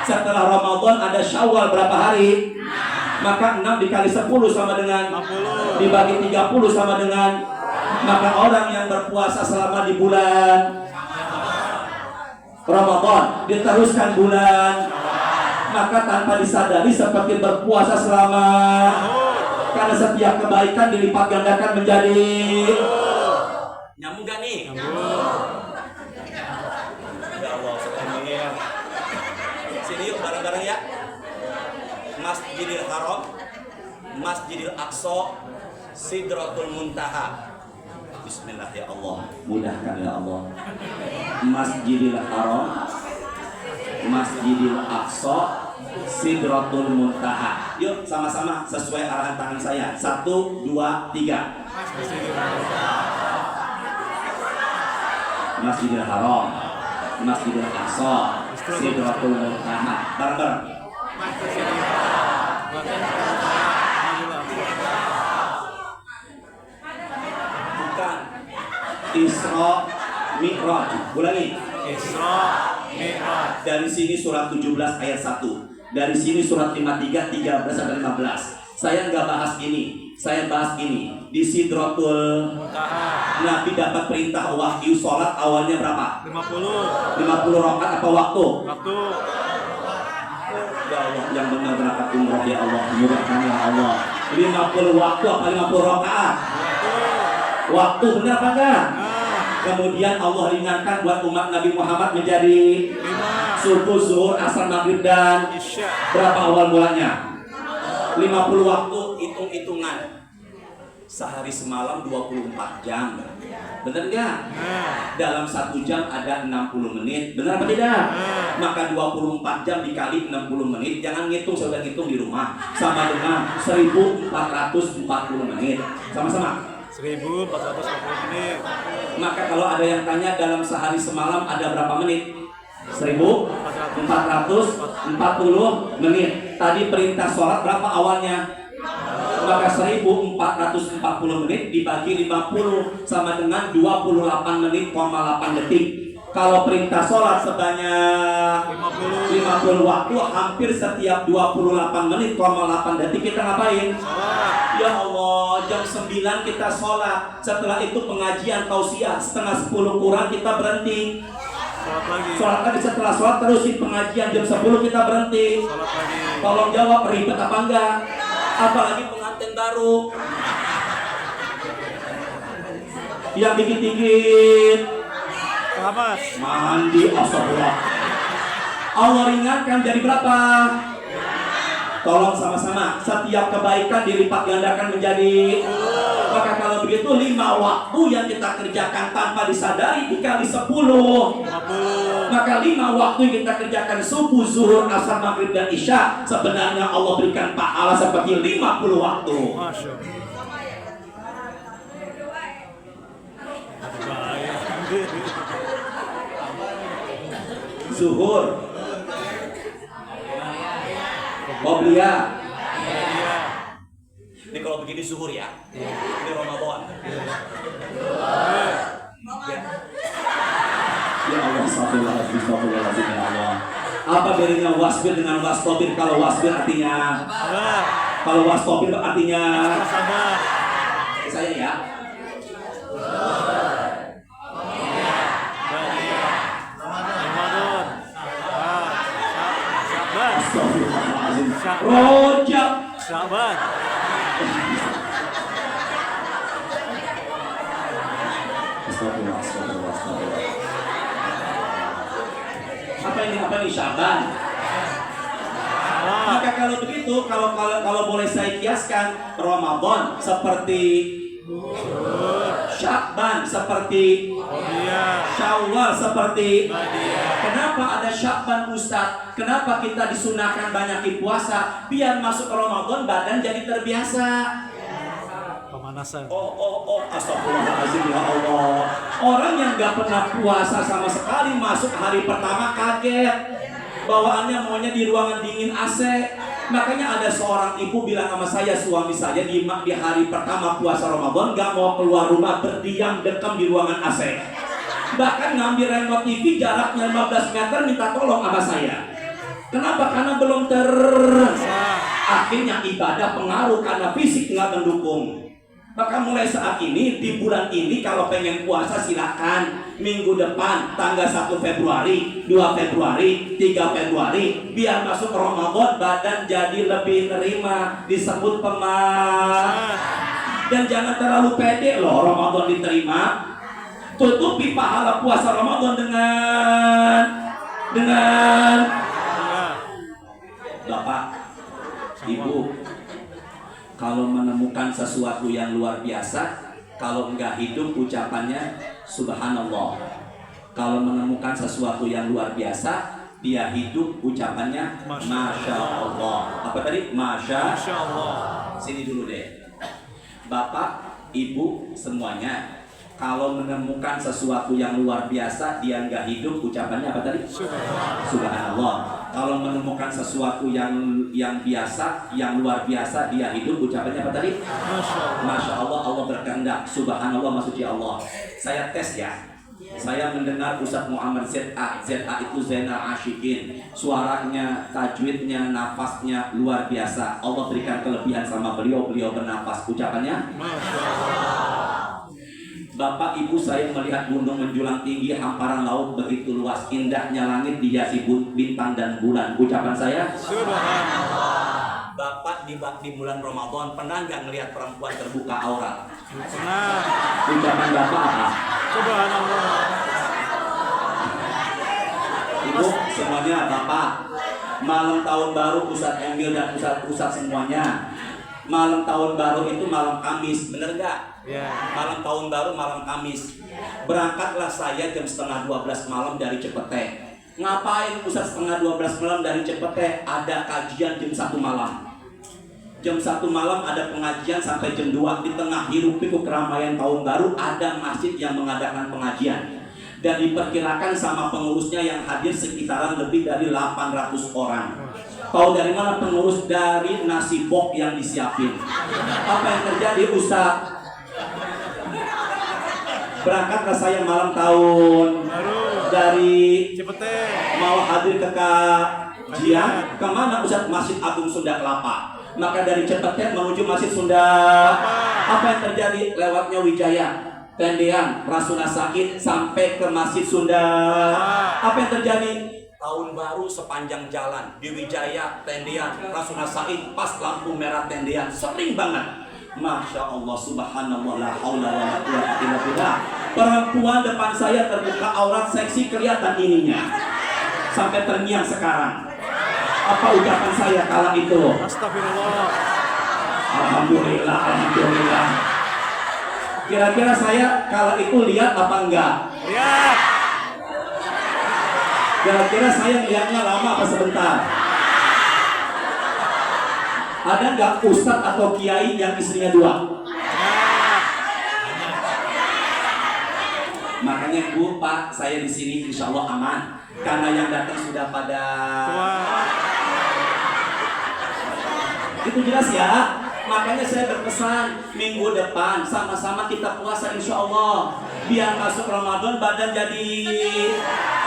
[SPEAKER 7] Setelah Ramadan ada Syawal berapa hari? Maka 6 dikali 10 sama dengan 60. Dibagi 30 sama dengan. Maka orang yang berpuasa selama di bulan Ramadan diteruskan bulan, maka tanpa disadari seperti berpuasa selama. Karena setiap kebaikan dilipat gandakan menjadi. Nyambung gak nih? Nyambung. Ya Allah, sebenarnya. Sini yuk bareng-bareng ya. Masjidil Haram, Masjidil Aqsa, Sidratul Muntaha. Bismillah ya Allah, mudahkan ya Allah. Masjidil Haram, Masjidil Aqsa, Sidratul Muntaha. Yuk sama-sama sesuai arahan tangan saya. 1, 2, 3. Masjidil Haram, Masjidil Aqsa, Sidratul Muntaha. Bareng-bareng. Bukan Isra Mi'raj. Ulangi. Isra Mi'raj. Dari sini surat 17 ayat 1. Dari sini surat 53 13 sampai 15. Saya nggak bahas ini. Saya bahas ini. Di Sidratul Muntaha Nabi dapat perintah wahyu sholat awalnya berapa? 50 rakaat apa waktu? Ya Allah, yang benar berangkat umrah ya Allah, mudahkan ya Allah. 50 waktu apa 50 rakaat? Waktu benar apa enggak? Kemudian Allah ringankan buat umat Nabi Muhammad menjadi 5. Subuh, zuhur, asar, maghrib dan isya. Berapa awal mulanya? 50 waktu, hitung-hitungan. Sehari semalam 24 jam. Benar enggak? Dalam 1 jam ada 60 menit. Benar apa tidak? Maka 24 jam dikali 60 menit. Jangan ngitung, saya udah ngitung di rumah. Sama dengan 1440 menit. Sama-sama 1440 menit. Maka kalau ada yang tanya dalam sehari semalam ada berapa menit? 1440 menit. Tadi perintah sholat berapa awalnya? Maka 1440 menit dibagi 50 sama dengan 28 menit, 8 detik. Kalau perintah sholat sebanyak 50 waktu, hampir setiap 28 menit, 8 detik kita ngapain? Ya Allah, jam 9 kita sholat. Setelah itu pengajian tausiah, setengah 10 kurang kita berhenti. Sholat lagi setelah sholat terusin pengajian jam 10 kita berhenti. Tolong jawab, ribet apa enggak? Apalagi pengantin baru yang dikit-dikit mandi astagfirullah. Allah ringankan jadi berapa? Tolong sama-sama, setiap kebaikan dilipat gandakan menjadi. Maka kalau begitu 5 waktu yang kita kerjakan tanpa disadari dikali 10. Maka 5 waktu yang kita kerjakan subuh, zuhur, asar, maghrib, dan isya, sebenarnya Allah berikan pahala seperti 50 waktu.
[SPEAKER 2] Masya
[SPEAKER 7] Zuhur, Qobliyah. Ini kalau begini zuhur ya. Ini Ramadan. Ya Allah, astagfirullahaladzim, ya Allah. Apa bedanya wasbir dengan wastobir? Kalau wasbir artinya kalau wastobir artinya saya ya. Astagfirullahaladzim. Rojab.
[SPEAKER 2] Syaban.
[SPEAKER 7] Astagfirullah. Apa ini Syaban? Maka kalau begitu, kalau boleh saya kiaskan, Ramadan seperti Syaban, seperti Syawal, seperti. Kenapa ada Syaban, Ustaz? Kenapa kita disunahkan banyak puasa? Biar masuk Ramadan badan jadi terbiasa.
[SPEAKER 2] Pemanasan.
[SPEAKER 7] Astagfirullahaladzim, ya Allah. Orang yang gak pernah puasa sama sekali masuk hari pertama kaget. Bawaannya maunya di ruangan dingin AC. Makanya ada seorang ibu bilang sama saya, suami saya di hari pertama puasa Ramadan gak mau keluar rumah, berdiam dekam di ruangan AC. Bahkan ngambil remote TV jaraknya 15 meter minta tolong sama saya. Kenapa? Karena belum akhirnya ibadah pengaruh karena fisik nggak mendukung. Maka mulai saat ini, di bulan ini kalau pengen puasa silakan. Minggu depan tanggal 1 Februari, 2 Februari, 3 Februari, biar masuk Ramadan badan jadi lebih nerima, disebut dan jangan terlalu pede loh Ramadan diterima. Tutupi pahala puasa Ramadan dengan Bapak, Ibu, kalau menemukan sesuatu yang luar biasa, kalau enggak hidup ucapannya Subhanallah. Kalau menemukan sesuatu yang luar biasa, dia hidup ucapannya Masya Allah. Apa tadi? Masya Allah. Sini dulu deh, Bapak, Ibu, semuanya. Kalau menemukan sesuatu yang luar biasa, dia enggak hidup ucapannya apa tadi? Subhanallah. Kalau menemukan sesuatu yang biasa, yang luar biasa, dia hidup ucapannya apa tadi? Masya Allah. Allah berkehendak. Subhanallah, maksudnya Allah. Saya tes ya. Saya mendengar Ustaz Muhammad ZA itu Zainal Asyikin. Suaranya, tajwidnya, nafasnya luar biasa. Allah berikan kelebihan sama beliau bernafas. Ucapannya Masya Allah. Bapak Ibu, saya melihat gunung menjulang tinggi, hamparan laut begitu luas, indahnya langit dihiasi bintang dan bulan. Ucapan saya Subhanallah. Bapak di bulan Ramadan pernah nggak ngelihat perempuan terbuka aurat? Pernah. Ucapan Bapak apa? Subhanallah. Ibu semuanya, Bapak, malam tahun baru Ustadz Emil dan Ustadz semuanya, malam tahun baru itu malam Kamis, bener nggak? Malam tahun baru malam Kamis. Berangkatlah saya jam 11:30 malam dari Cepete. Ngapain Ustaz 11:30 malam dari Cepete? Ada kajian jam 1 malam. Jam 1 malam ada pengajian sampai jam 2. Di tengah hiruk pikuk keramaian tahun baru ada masjid yang mengadakan pengajian. Dan diperkirakan sama pengurusnya yang hadir sekitaran lebih dari 800 orang. Tahu dari mana pengurus? Dari nasi bok yang disiapin. Apa yang terjadi Ustaz? Berangkatlah saya malam tahun dari Cepete, mau hadir ke kajian. Kemana Ustaz? Masjid Agung Sunda Kelapa. Maka dari Cepete menuju Masjid Sunda. Apa yang terjadi? Lewatnya Wijaya, Tendean, Rasuna Sakit sampai ke Masjid Sunda. Apa yang terjadi? Tahun baru sepanjang jalan di Wijaya, Tendean, Rasuna Sakit, pas lampu merah Tendean, sering banget. Masya Allah, Subhanallah, la haula wa la quwwata illa billah. Perempuan depan saya terbuka aurat seksi, kelihatan ininya sampai terngiang sekarang. Apa ucapan saya kala itu?
[SPEAKER 2] Astagfirullah.
[SPEAKER 7] Alhamdulillah, alhamdulillah. Kira-kira saya kalau itu lihat apa enggak?
[SPEAKER 2] Lihat.
[SPEAKER 7] Kira-kira saya lihatnya lama apa sebentar? Ada nggak ustadz atau kiai yang istrinya 2? Makanya Bu, Pak, saya di sini insya Allah aman. Karena yang datang sudah pada. Itu jelas ya. Makanya saya berpesan minggu depan sama-sama kita puasa insya Allah. Biar masuk Ramadan badan jadi.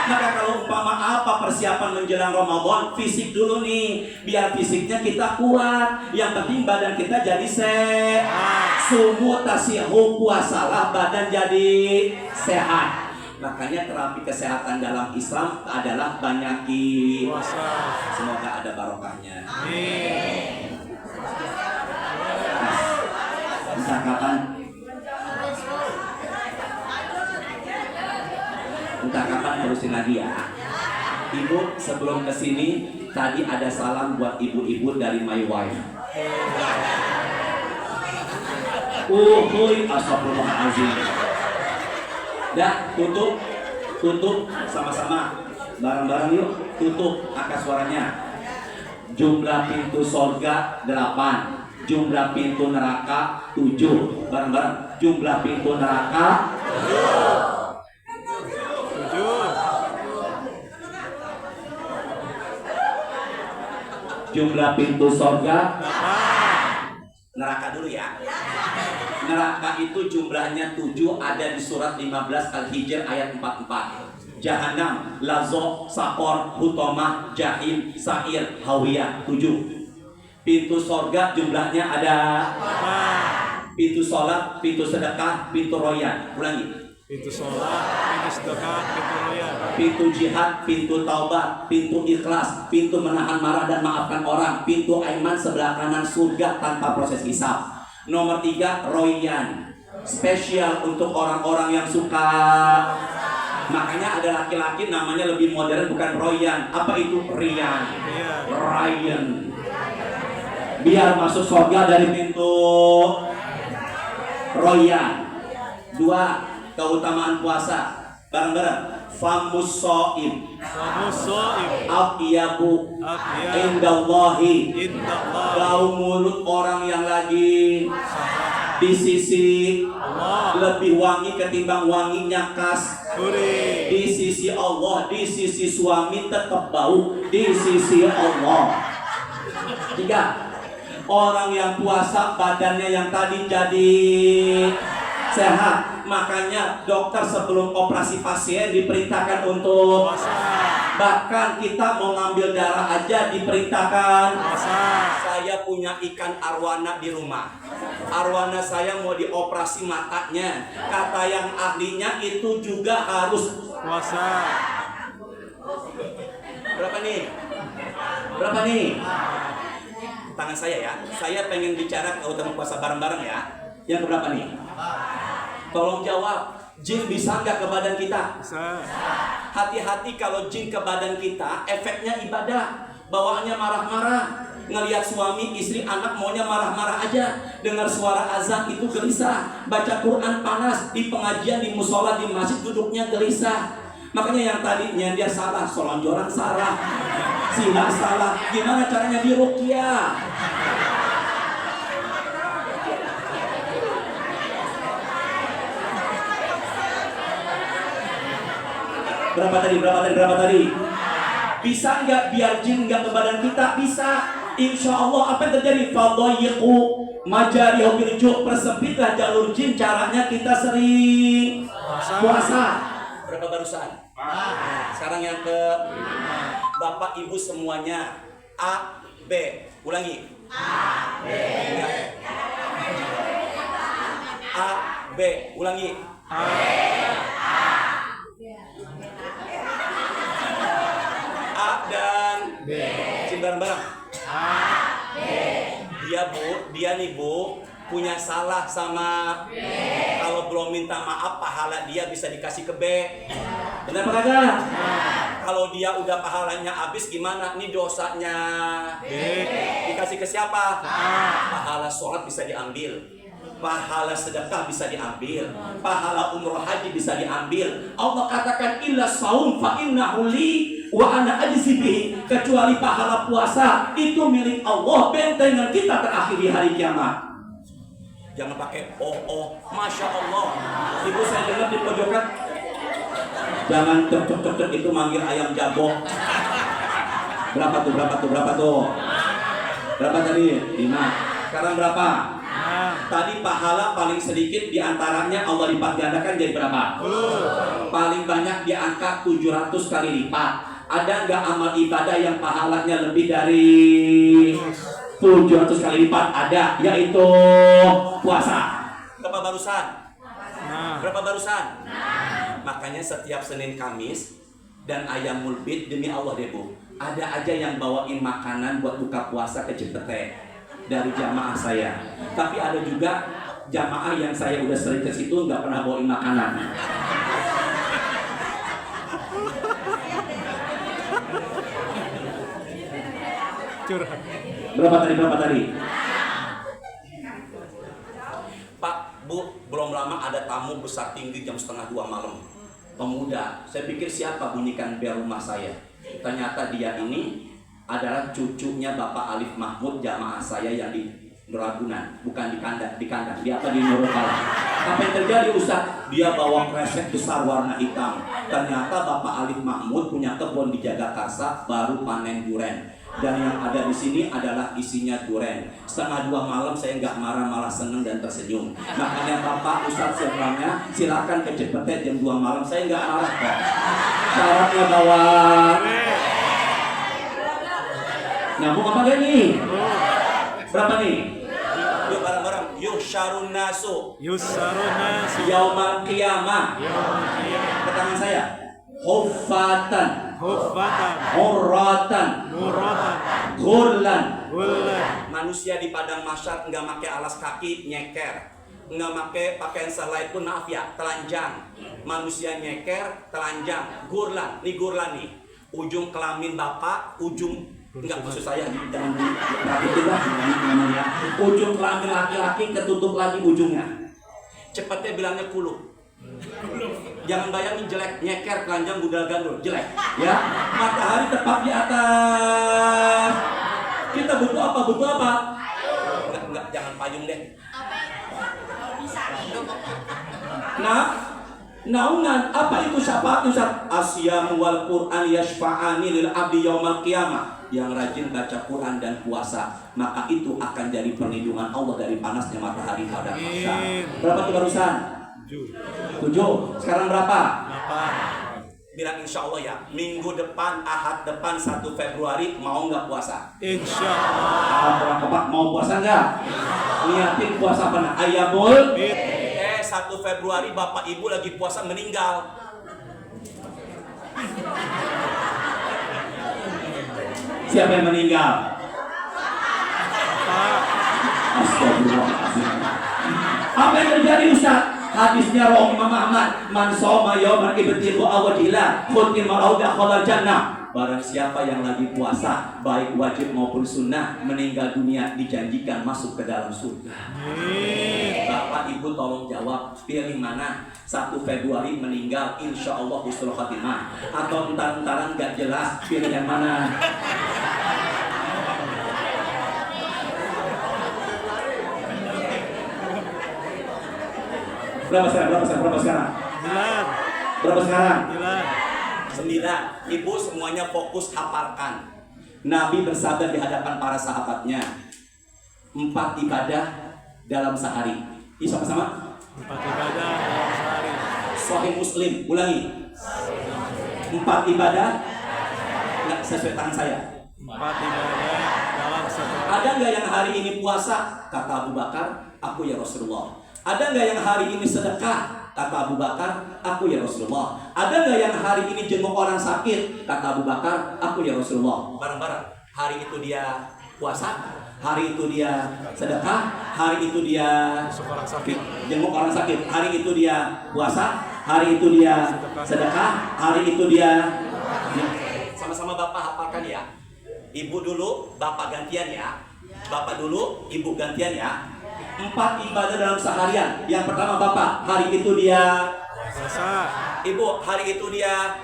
[SPEAKER 7] Maka kalau umpama apa persiapan menjelang Ramadan, fisik dulu nih. Biar fisiknya kita kuat. Yang penting badan kita jadi sehat. Sumu tasihu, puasalah badan jadi sehat. Makanya terapi kesehatan dalam Islam adalah banyaki puasa. Semoga ada barokahnya. Entah kapan terusin lagi ya. Ibu sebelum kesini tadi ada salam buat ibu-ibu dari my wife. Astagfirullahaladzim. Dah, tutup sama-sama. Bareng-bareng yuk, tutup angka suaranya. Jumlah pintu sorga 8, jumlah pintu neraka 7. Bareng-bareng. Jumlah pintu neraka 7. Jumlah pintu sorga 8. Neraka dulu ya. Neraka itu jumlahnya 7, ada di surat 15 Al-Hijr ayat 44. Jahannam, Lazo, Sakor, Hutomah, Jahim, Sa'ir, Hawiyah 7. Pintu sorga jumlahnya ada 8. Pintu sholat, pintu sedekah, pintu royan. Ulangi.
[SPEAKER 2] Pintu sholat, pintu sedekah, pintu royan.
[SPEAKER 7] Pintu jihad, pintu taubat, pintu ikhlas, pintu menahan marah dan maafkan orang, pintu aiman sebelah kanan surga tanpa proses hisab. Nomor 3, royan, spesial untuk orang-orang yang suka. Makanya ada laki-laki namanya lebih modern, bukan royan. Apa itu? Rian. Ryan. Biar masuk surga dari pintu royan. 2, keutamaan puasa. Bareng-bareng. Famus so'im Atyabu Indallahi. Bau mulut orang yang lagi di sisi Allah lebih wangi ketimbang wanginya kas. Di sisi Allah, di sisi suami tetap bau di sisi Allah. 3, orang yang puasa badannya yang tadi jadi sehat. Makanya dokter sebelum operasi pasien diperintahkan untuk puasa. Bahkan kita mau ngambil darah aja diperintahkan puasa. Saya punya ikan arwana di rumah. Arwana saya mau dioperasi matanya. Kata yang ahlinya itu juga harus puasa. Berapa nih? Tangan saya ya. Saya pengen bicara keutamaan puasa bareng-bareng ya. Yang keberapa nih? Tolong jawab, jin bisa nggak ke badan kita? Bisa. Hati-hati kalau jin ke badan kita, efeknya ibadah. Bawaannya marah-marah. Ngelihat suami, istri, anak maunya marah-marah aja. Dengar suara azan itu gelisah. Baca Quran panas. Di pengajian, di musola, di masjid duduknya gelisah. Makanya yang tadi nyender salah, selonjoran salah, zina salah. Gimana caranya diruqyah? Berapa tadi? Bisa nggak biar jin nggak ke badan kita? Bisa. Insya Allah apa yang terjadi? Fadayyiqu majarihu bil ju', persempitlah jalur jin. Caranya kita sering puasa. Berapa barusan? Sekarang yang ke Bapak Ibu semuanya. A, B. Ulangi. A, B. A, B. Ulangi. A, dan B. Bareng-bareng. A, B. Dia nih Bu punya salah sama B. Kalau belum minta maaf pahala dia bisa dikasih ke B. Benar apa kagak? Kalau dia udah pahalanya habis gimana? Nih dosanya B. Dikasih ke siapa? Pahala sholat bisa diambil. Pahala sedekah bisa diambil, pahala umroh haji bisa diambil. Allah katakan illa saum fa innahu li wa ana ajzi bihi, kecuali pahala puasa itu milik Allah, bentengan kita terakhir di hari kiamat. Jangan pakai masya Allah. Ibu saya dengar di pojokan, jangan cek itu manggil ayam jabok. Berapa tuh? Berapa tadi? 5. Sekarang berapa? Tadi pahala paling sedikit diantaranya Allah lipat gandakan jadi berapa? Paling banyak di angka 700 kali lipat. Ada nggak amal ibadah yang pahalanya lebih dari 700 kali lipat? Ada, yaitu puasa. Berapa barusan? Makanya setiap Senin Kamis dan Ayamul Bid, demi Allah deh Bu, ada aja yang bawain makanan buat buka puasa ke Cipete dari jamaah saya. Tapi ada juga jamaah yang saya udah sering ke situ nggak pernah bawain makanan.
[SPEAKER 2] Curhat.
[SPEAKER 7] Berapa tadi? Pak, Bu, belum lama ada tamu besar tinggi jam 1:30 malam. Pemuda, saya pikir siapa bunyikan bel rumah saya. Ternyata dia ini adalah cucunya Bapak Alif Mahmud, jamaah saya yang di Ragunan, bukan di kandang, di apa, di Nurul Falah. Apa yang terjadi Ustaz? Dia bawa kresek besar warna hitam. Ternyata Bapak Alif Mahmud punya kebun di Jagakarsa, baru panen duren. Dan yang ada di sini adalah isinya duren. 1:30 malam saya nggak marah, malah seneng dan tersenyum. Makanya Bapak Ustaz sebenarnya silakan ke Cipete jam 2 malam, saya nggak marah kok. Syaratnya bawa nyambung apa gak nih? Berapa nih? Yuk bareng-bareng. Yuhsyarun nasu yaumal qiyamah. Ke tangan saya. Huffatan Hurratan Ghurlan. Manusia di padang mahsyar nggak pakai alas kaki, nyeker. Nggak pakai pakaian selai pun, maaf ya, telanjang. Manusia nyeker, telanjang. Ghurlan, nih ghurlan nih. Ujung kelamin bapak, enggak, maksud saya jangan namanya. Ujung kelamin laki-laki ketutup lagi ujungnya. Cepatnya bilangnya kuluh. Jangan bayangin jelek, nyeker, telanjang, gudal gandul, jelek. Ya, matahari tepat di atas. Kita butuh apa? Enggak, jangan payung deh. Naungan, apa itu syafaat Ustaz? Asyamu wal Qur'an yashfa'ani lil abdi yaumal qiyamah. Yang rajin baca Quran dan puasa, maka itu akan jadi perlindungan Allah dari panasnya matahari pada mahsyar. Berapa tuh barusan? 7. Sekarang berapa? 8. Bilang insya Allah ya, minggu depan, Ahad depan 1 Februari mau nggak puasa? Insya Allah. Bapak mau puasa nggak? Niatin puasa apa? Ayamul Bid. 1 Februari Bapak Ibu lagi puasa meninggal. Siapa yang meninggal? Astagfirullahaladzim. Apa yang terjadi Ustaz? Hadisnya Rawi Imam Ahmad, man shoma yauman ibtigha wajhillah khutima lahu dakhala jannah. Barang siapa yang lagi puasa, baik wajib maupun sunnah, meninggal dunia dijanjikan masuk ke dalam surga. Bapak Ibu tolong jawab, pilih mana? 1 Februari meninggal, insya Allah husnul khatimah, atau entar-entaran gak jelas, pilih yang mana? Berapa sekarang? 9. Ibu semuanya fokus hafalkan. Nabi bersabda di hadapan para sahabatnya, 4 ibadah dalam sehari. Sama-sama.
[SPEAKER 2] 4 ibadah dalam sehari.
[SPEAKER 7] Sahih Muslim, ulangi. 4 ibadah. Nggak sesuai tangan saya.
[SPEAKER 2] 4 ibadah dalam sehari.
[SPEAKER 7] Ada nggak yang hari ini puasa? Kata Abu Bakar, aku ya Rasulullah. Ada nggak yang hari ini sedekah? Kata Abu Bakar, aku ya Rasulullah. Ada nggak yang hari ini jenguk orang sakit? Kata Abu Bakar, aku ya Rasulullah. Bareng-bareng. Hari itu dia puasa, hari itu dia sedekah, hari itu dia jenguk orang sakit, hari itu dia puasa, hari itu dia sedekah, hari itu dia. Sama-sama Bapak hafalkan ya. Ibu dulu, Bapak gantian ya. Bapak dulu, Ibu gantian ya. 4 ibadah dalam seharian. Yang pertama Bapak, hari itu dia
[SPEAKER 2] Puasa.
[SPEAKER 7] Ibu, hari itu dia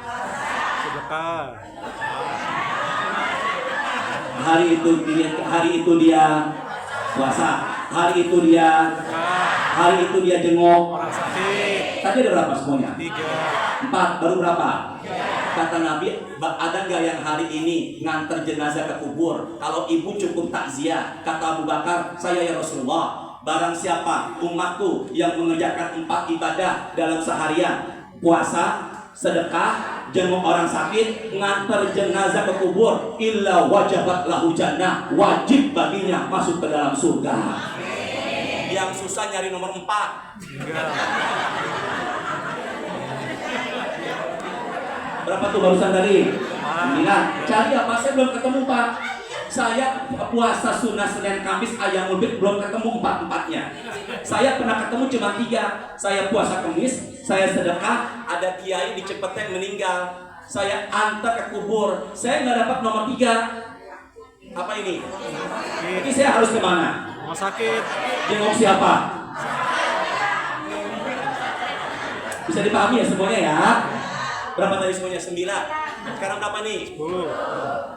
[SPEAKER 2] Sedekah.
[SPEAKER 7] hari itu dia puasa. Hari itu dia jenguk.
[SPEAKER 2] Orang sakit.
[SPEAKER 7] Tadi ada berapa semuanya?
[SPEAKER 2] 3.
[SPEAKER 7] 4, baru berapa? Kata Nabi, ada nggak yang hari ini nganter jenazah ke kubur? Kalau ibu cukup takziah. Kata Abu Bakar, saya ya Rasulullah. Barang siapa umatku yang mengerjakan 4 ibadah dalam seharian, puasa, sedekah, jenguk orang sakit, nganter jenazah ke kubur, illa wajabat lahu jannah, wajib baginya masuk ke dalam surga. Yang susah nyari nomor 4.
[SPEAKER 2] 3.
[SPEAKER 7] Berapa tuh barusan tadi? 9. Cari apa? Saya belum ketemu Pak. Saya puasa sunnah Senin Kamis ayam ubit belum ketemu 4-4-nya. Saya pernah ketemu cuma 3. Saya puasa Kamis, saya sedekah, ada kiai di Cepeten meninggal. Saya antar ke kubur. Saya nggak dapat nomor 3. Apa ini? Ini saya harus kemana?
[SPEAKER 2] Rumah sakit.
[SPEAKER 7] Jenguk siapa? Bisa dipahami ya semuanya ya? Berapa tadi semuanya? 9. Sekarang berapa nih?
[SPEAKER 2] 10.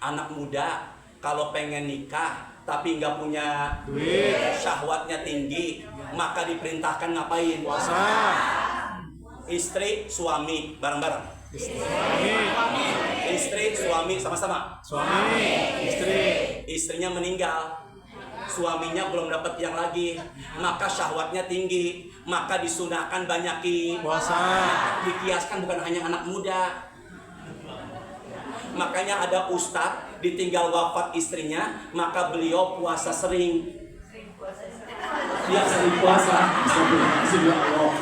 [SPEAKER 7] Anak muda kalau pengen nikah tapi nggak punya
[SPEAKER 2] Duit.
[SPEAKER 7] syahwatnya tinggi, maka diperintahkan ngapain?
[SPEAKER 2] Puasa.
[SPEAKER 7] Istri, suami, bareng-bareng.
[SPEAKER 2] Suami.
[SPEAKER 7] Istri, suami, sama-sama.
[SPEAKER 2] Suami. Istri.
[SPEAKER 7] Istrinya meninggal, suaminya belum dapat yang lagi, maka syahwatnya tinggi, maka disunahkan banyakin
[SPEAKER 2] Puasa.
[SPEAKER 7] dikiaskan bukan hanya anak muda. Makanya ada ustadz ditinggal wafat istrinya, maka beliau puasa sering. Dia sering puasa. Astagfirullah.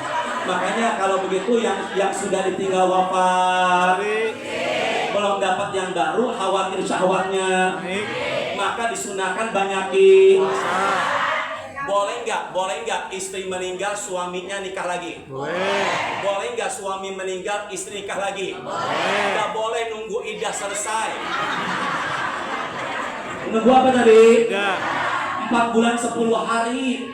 [SPEAKER 7] Makanya kalau begitu yang sudah ditinggal wafat, belum dapat yang baru, khawatir syahwatnya,
[SPEAKER 2] Naik.
[SPEAKER 7] maka disunahkan banyakin.
[SPEAKER 2] Puasa.
[SPEAKER 7] Boleh nggak istri meninggal suaminya nikah lagi?
[SPEAKER 2] Boleh.
[SPEAKER 7] Boleh nggak suami meninggal istri nikah lagi?
[SPEAKER 2] Boleh.
[SPEAKER 7] Nggak boleh nunggu iddah selesai. Nunggu apa tadi? 4 bulan 10 hari.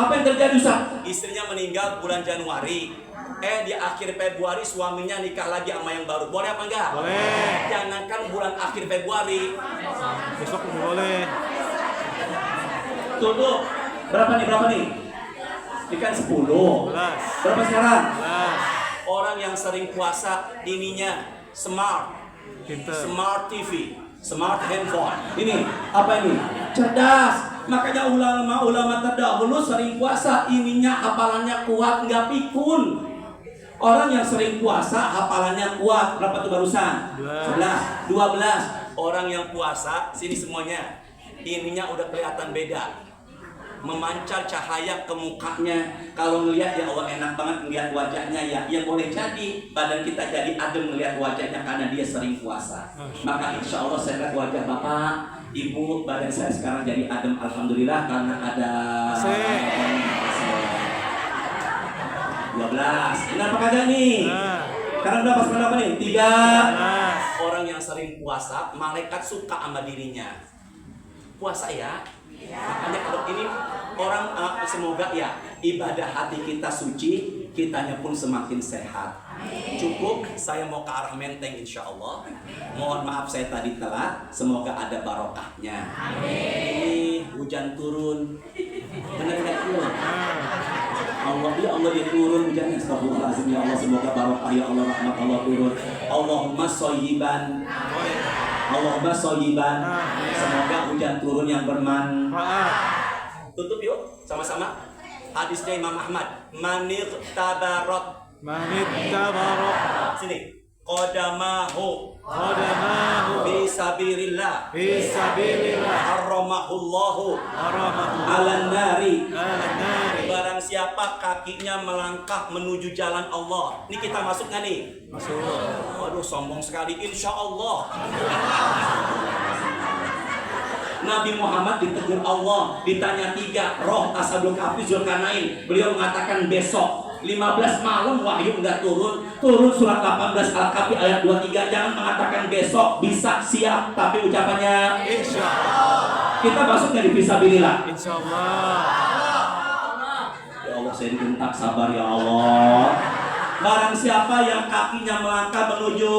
[SPEAKER 7] Apa yang terjadi Ustaz? Istrinya meninggal bulan Januari. Di akhir Februari suaminya nikah lagi sama yang baru. Boleh apa enggak?
[SPEAKER 2] Boleh.
[SPEAKER 7] Jangankan bulan akhir Februari.
[SPEAKER 2] Besok udah boleh.
[SPEAKER 7] Tuh. Berapa nih? Ini kan 10.
[SPEAKER 2] 11.
[SPEAKER 7] Berapa sekarang?
[SPEAKER 2] 11.
[SPEAKER 7] Orang yang sering puasa ininya smart TV, smart handphone. Ini apa ini? Cerdas. Makanya ulama terdahulu sering puasa, ininya hafalannya kuat, nggak pikun. Orang yang sering puasa hafalannya kuat. Berapa tuh barusan? 11, 12. Orang yang puasa sini semuanya, ininya udah kelihatan beda. Memancar cahaya ke mukanya. Kalau ngelihat ya Allah enak banget ngelihat wajahnya ya. Yang boleh jadi badan kita jadi adem ngelihat wajahnya karena dia sering puasa. Maka insya Allah saya lihat wajah Bapak, Ibu, badan saya sekarang jadi adem alhamdulillah karena ada 12. Kenapa kagak nih? Sekarang berapa nih? 3. Orang yang sering puasa, malaikat suka sama dirinya. Puasa ya. Makanya kalau ini orang semoga ya ibadah hati kita suci, kitanya pun semakin sehat. Cukup, saya mau ke arah Menteng insya Allah. Mohon maaf saya tadi telat, semoga ada barokahnya. Ini hujan turun, benar nggak turun? Allah dia turun hujannya. Astagfirullahaladzim ya Allah, semoga barokah ya Allah, rahmat Allah turun. Allahumma shayyiban. Allahumma shayyiban. Semoga hujan turun yang bermanfaat. Tutup yuk sama-sama. Hadisnya Imam Ahmad. Manir tabarok. Sini. Qadamahu Fisabilillah Harramahullahu Alan nari. Barang siapa kakinya melangkah menuju jalan Allah. Ini kita masuk gak nih? Masuk. Waduh sombong sekali. Insya Allah. Nabi Muhammad ditegur Allah, ditanya 3 roh Ashabul Kahfi Zulkarnain. Beliau mengatakan besok 15 malam wahyu enggak turun surat 18 Al-Kahfi ayat 23. Jangan mengatakan besok, bisa siap, tapi ucapannya insya Allah. Kita masuk dari fisabilillah.
[SPEAKER 2] Insya Allah.
[SPEAKER 7] Ya Allah, saya dibentak, sabar ya Allah. Barang siapa yang kakinya melangkah menuju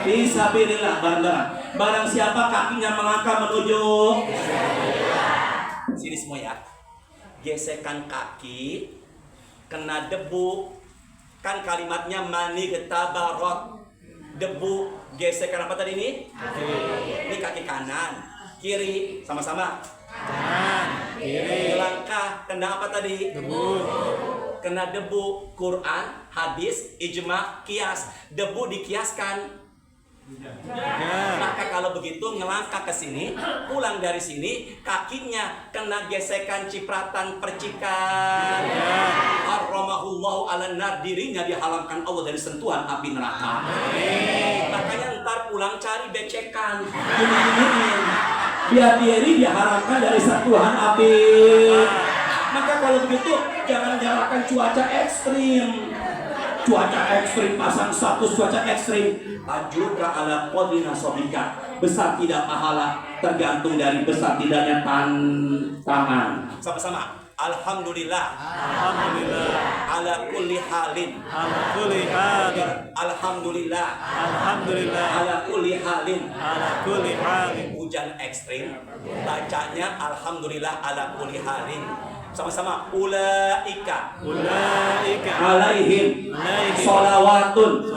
[SPEAKER 7] fisabilillah, bareng-bareng. Barang siapa kakinya melangkah menuju, sini semua ya. Gesekan kaki kena debu, kan kalimatnya mani getabarot. Debu, gesekan apa tadi ini? Ini kaki kanan, kiri, sama-sama.
[SPEAKER 2] Kanan, kiri.
[SPEAKER 7] Langkah kena apa tadi?
[SPEAKER 2] Debu.
[SPEAKER 7] Kena debu. Quran, hadis, ijma, kias. Debu dikiaskan. Maka kalau begitu ngelangkah ke sini, pulang dari sini, kakinya kena gesekan cipratan percikan. Harramahullahu ala nar, dirinya diharamkan Allah dari sentuhan api neraka. Makanya ntar pulang cari becekan, gini-giniin, biar diri diharamkan dari sentuhan api. Maka kalau begitu jangan nyalakan cuaca ekstrim. Cuaca ekstrim, pasang status cuaca ekstrim. Ajurka ala qadrina sobika. Besar tidak pahala, tergantung dari besar tidaknya tantangan. Sama-sama. Alhamdulillah.
[SPEAKER 2] Alhamdulillah.
[SPEAKER 7] Ala kulli halin.
[SPEAKER 2] Ala kulli halin.
[SPEAKER 7] Alhamdulillah.
[SPEAKER 2] Alhamdulillah.
[SPEAKER 7] Ala kulli halin.
[SPEAKER 2] Ala kulli halin.
[SPEAKER 7] Hujan ekstrim, bacanya alhamdulillah ala kulli halin. Sama-sama. Ulaika alaihim sholawatun.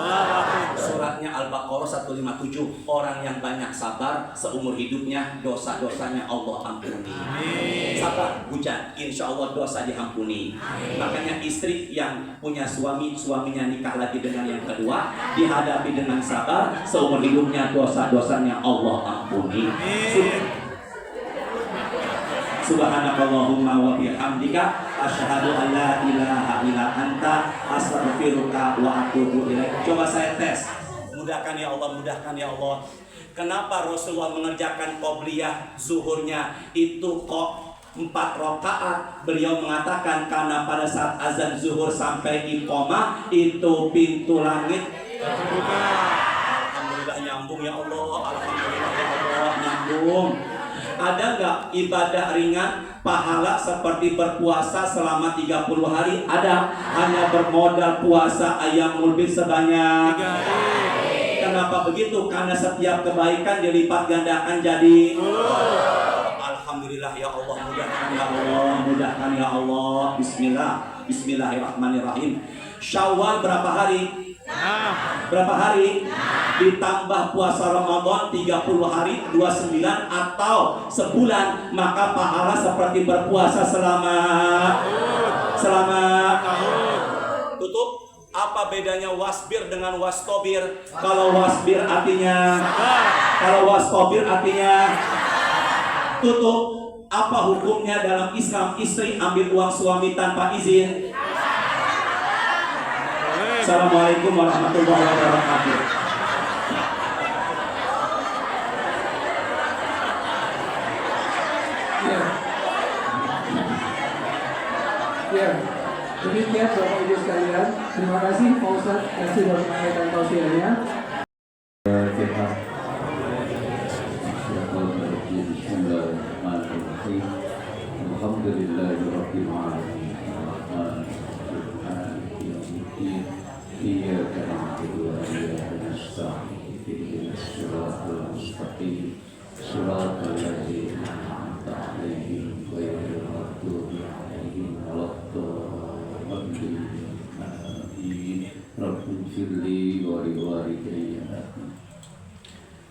[SPEAKER 7] Suratnya Al-Baqarah 157. Orang yang banyak sabar seumur hidupnya, dosa-dosanya Allah ampuni. Sabar, hujan, insya Allah dosa diampuni. Makanya istri yang punya suami, suaminya nikah lagi dengan yang kedua, dihadapi dengan sabar, seumur hidupnya dosa-dosanya Allah ampuni. Subhanakallahumma wa bihamdika asyhadu an la ilaha illa anta astaghfiruka wa atubu ilaik. Coba saya tes. Mudahkan ya Allah, mudahkan ya Allah. Kenapa Rasulullah mengerjakan qobliyah zuhurnya itu kok 4 rakaat? Beliau mengatakan karena pada saat azan zuhur sampai iqamah itu pintu langit terbuka. Alhamdulillah nyambung ya Allah, alhamdulillah ya Allah nyambung. Ada nggak ibadah ringan pahala seperti berpuasa selama 30 hari? Ada. Hanya bermodal puasa ayamul bid sebanyak 3 hari. Kenapa begitu? Karena setiap kebaikan dilipat gandakan jadi alhamdulillah ya Allah, mudahkan ya Allah, mudahkan ya Allah. Bismillah. Bismillahirrahmanirrahim. Syawal berapa hari? Berapa hari? Ditambah puasa Ramadan 30 hari 29 atau sebulan, maka pahala seperti berpuasa selama tutup. Apa bedanya wasbir dengan wastobir? Kalau wasbir artinya kalau wastobir artinya tutup. Apa hukumnya dalam Islam istri ambil uang suami tanpa izin? Assalamualaikum warahmatullahi wabarakatuh.
[SPEAKER 3] Ya, demikian Bapak Ibu sekalian. Terima kasih Pak Ustadz yang sudah menyampaikan tausiahnya.
[SPEAKER 5] Alhamdulillahirabbil alamin. Iyyaka na'budu wa iyyaka nasta'in. Ihdinas siratal mustaqim. Siratal ladzina an'amta 'alaihim ghairil maghdubi 'alaihim waladdallin. Amin. Rabbighfirli wa liwalidayya.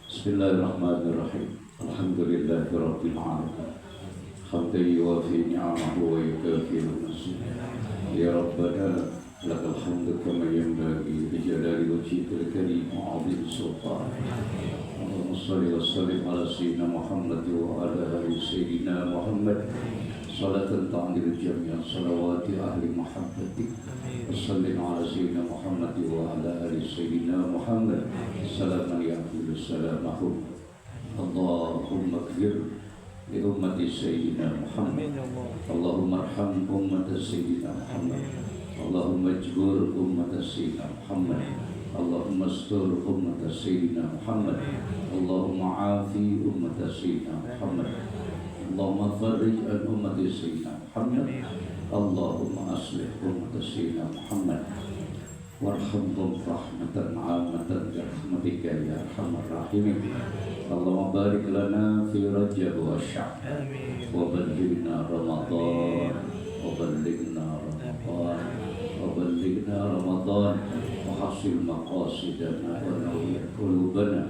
[SPEAKER 5] Bismillahirrahmanirrahim. Alhamdulillahirabbil alamin. Hamdan yuwafi ni'amahu wa yukafi'u mazida. Ya Rabbana lakal hamdu kama yanbaghi li jalali wajhikal karim wa 'azimi sultanik. Allahumma shalli wa sallim ala sayyidina Muhammad wa ala ali sayyidina Muhammad. Salatan ta'dilu jami'a salawati ahli muhabbatik. Wa sallim ala sayyidina Muhammad wa ala ali sayyidina Muhammad. Salaman ya'budu salamahu. Allahumma ighfir li ummati sayyidina Muhammad. Allahumma arham ummata sayyidina Muhammad. Allahumma jbur ummata sayyidina Muhammad. Allahumma استر أمة سيدنا محمد اللهم عافي أمة سيدنا محمد اللهم فرج عن أمة سيدنا محمد اللهم أصلح أمة سيدنا محمد وارحمهم رحمة عامة برحمتك يا أرحم الراحمين اللهم بارك لنا في رجب وشعبان وبلغنا رمضان وبلغنا رمضان وبلغنا رمضان وحصل مقاصدنا ونور قلوبنا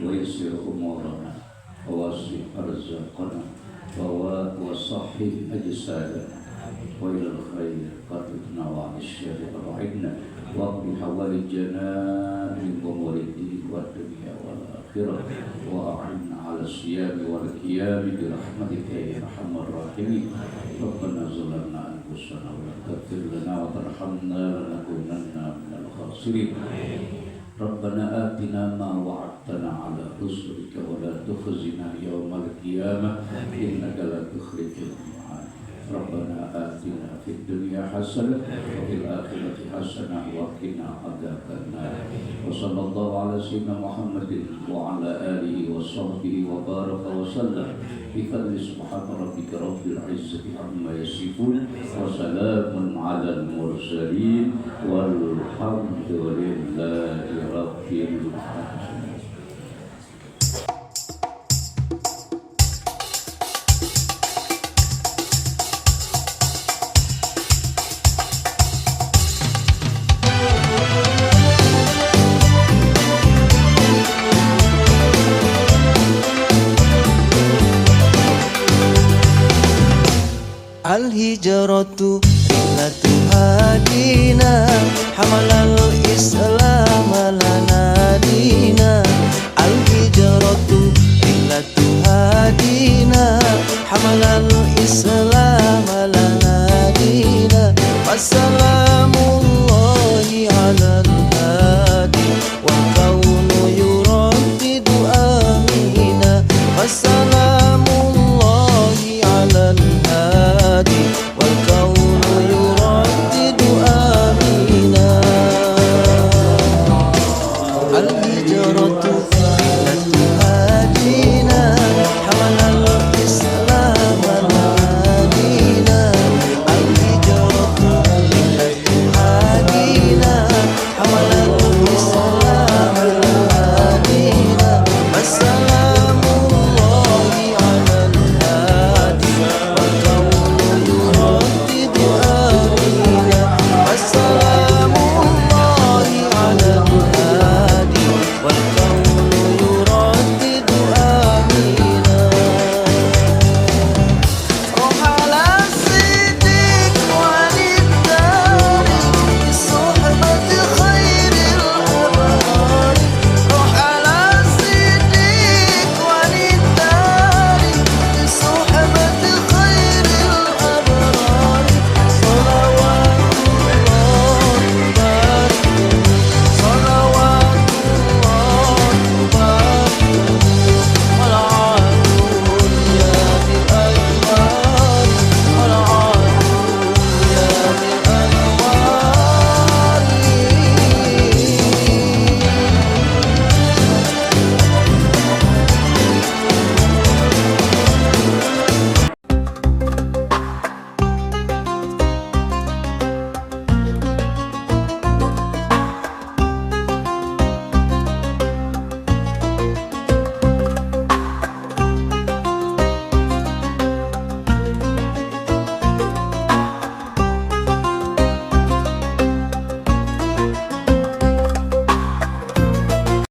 [SPEAKER 5] ويسر أمورنا ووسع أرزاقنا وصحح أجسادنا وإلى الخير قدرنا وعلى الشر أبعدنا واقض حوائجنا من أمور الدين والدنيا والآخرة وأعنا على الصيام والقيام برحمتك يا أرحم الراحمين ربنا ظلمنا أنفسنا ولا تغفر لنا وترحمنا لنكونن من الخاسرين ربنا آتنا ما وعدتنا على رسلك ولا تخزنا يوم القيامة إنك لا تخلف الميعاد ربنا آتنا في الدنيا حسنة وفي الآخرة حسنة وقنا عذاب النار وصلى الله على سيدنا محمد وعلى آله وصحبه وبارك وسلم بفضل سبحان ربك رب العزة عما يصفون وسلام على المرسلين والحمد لله رب العالمين.
[SPEAKER 1] Al-hijratu illatu hadina hamalal islam lana dina Al-hijratu illatu hadina hamalal islam lana dina Wassalamullahi alal hadi wa kaunu yuraddidu amina Wassalamullahi alal hadi wal kaunu yuraddidu amina Al-hijratu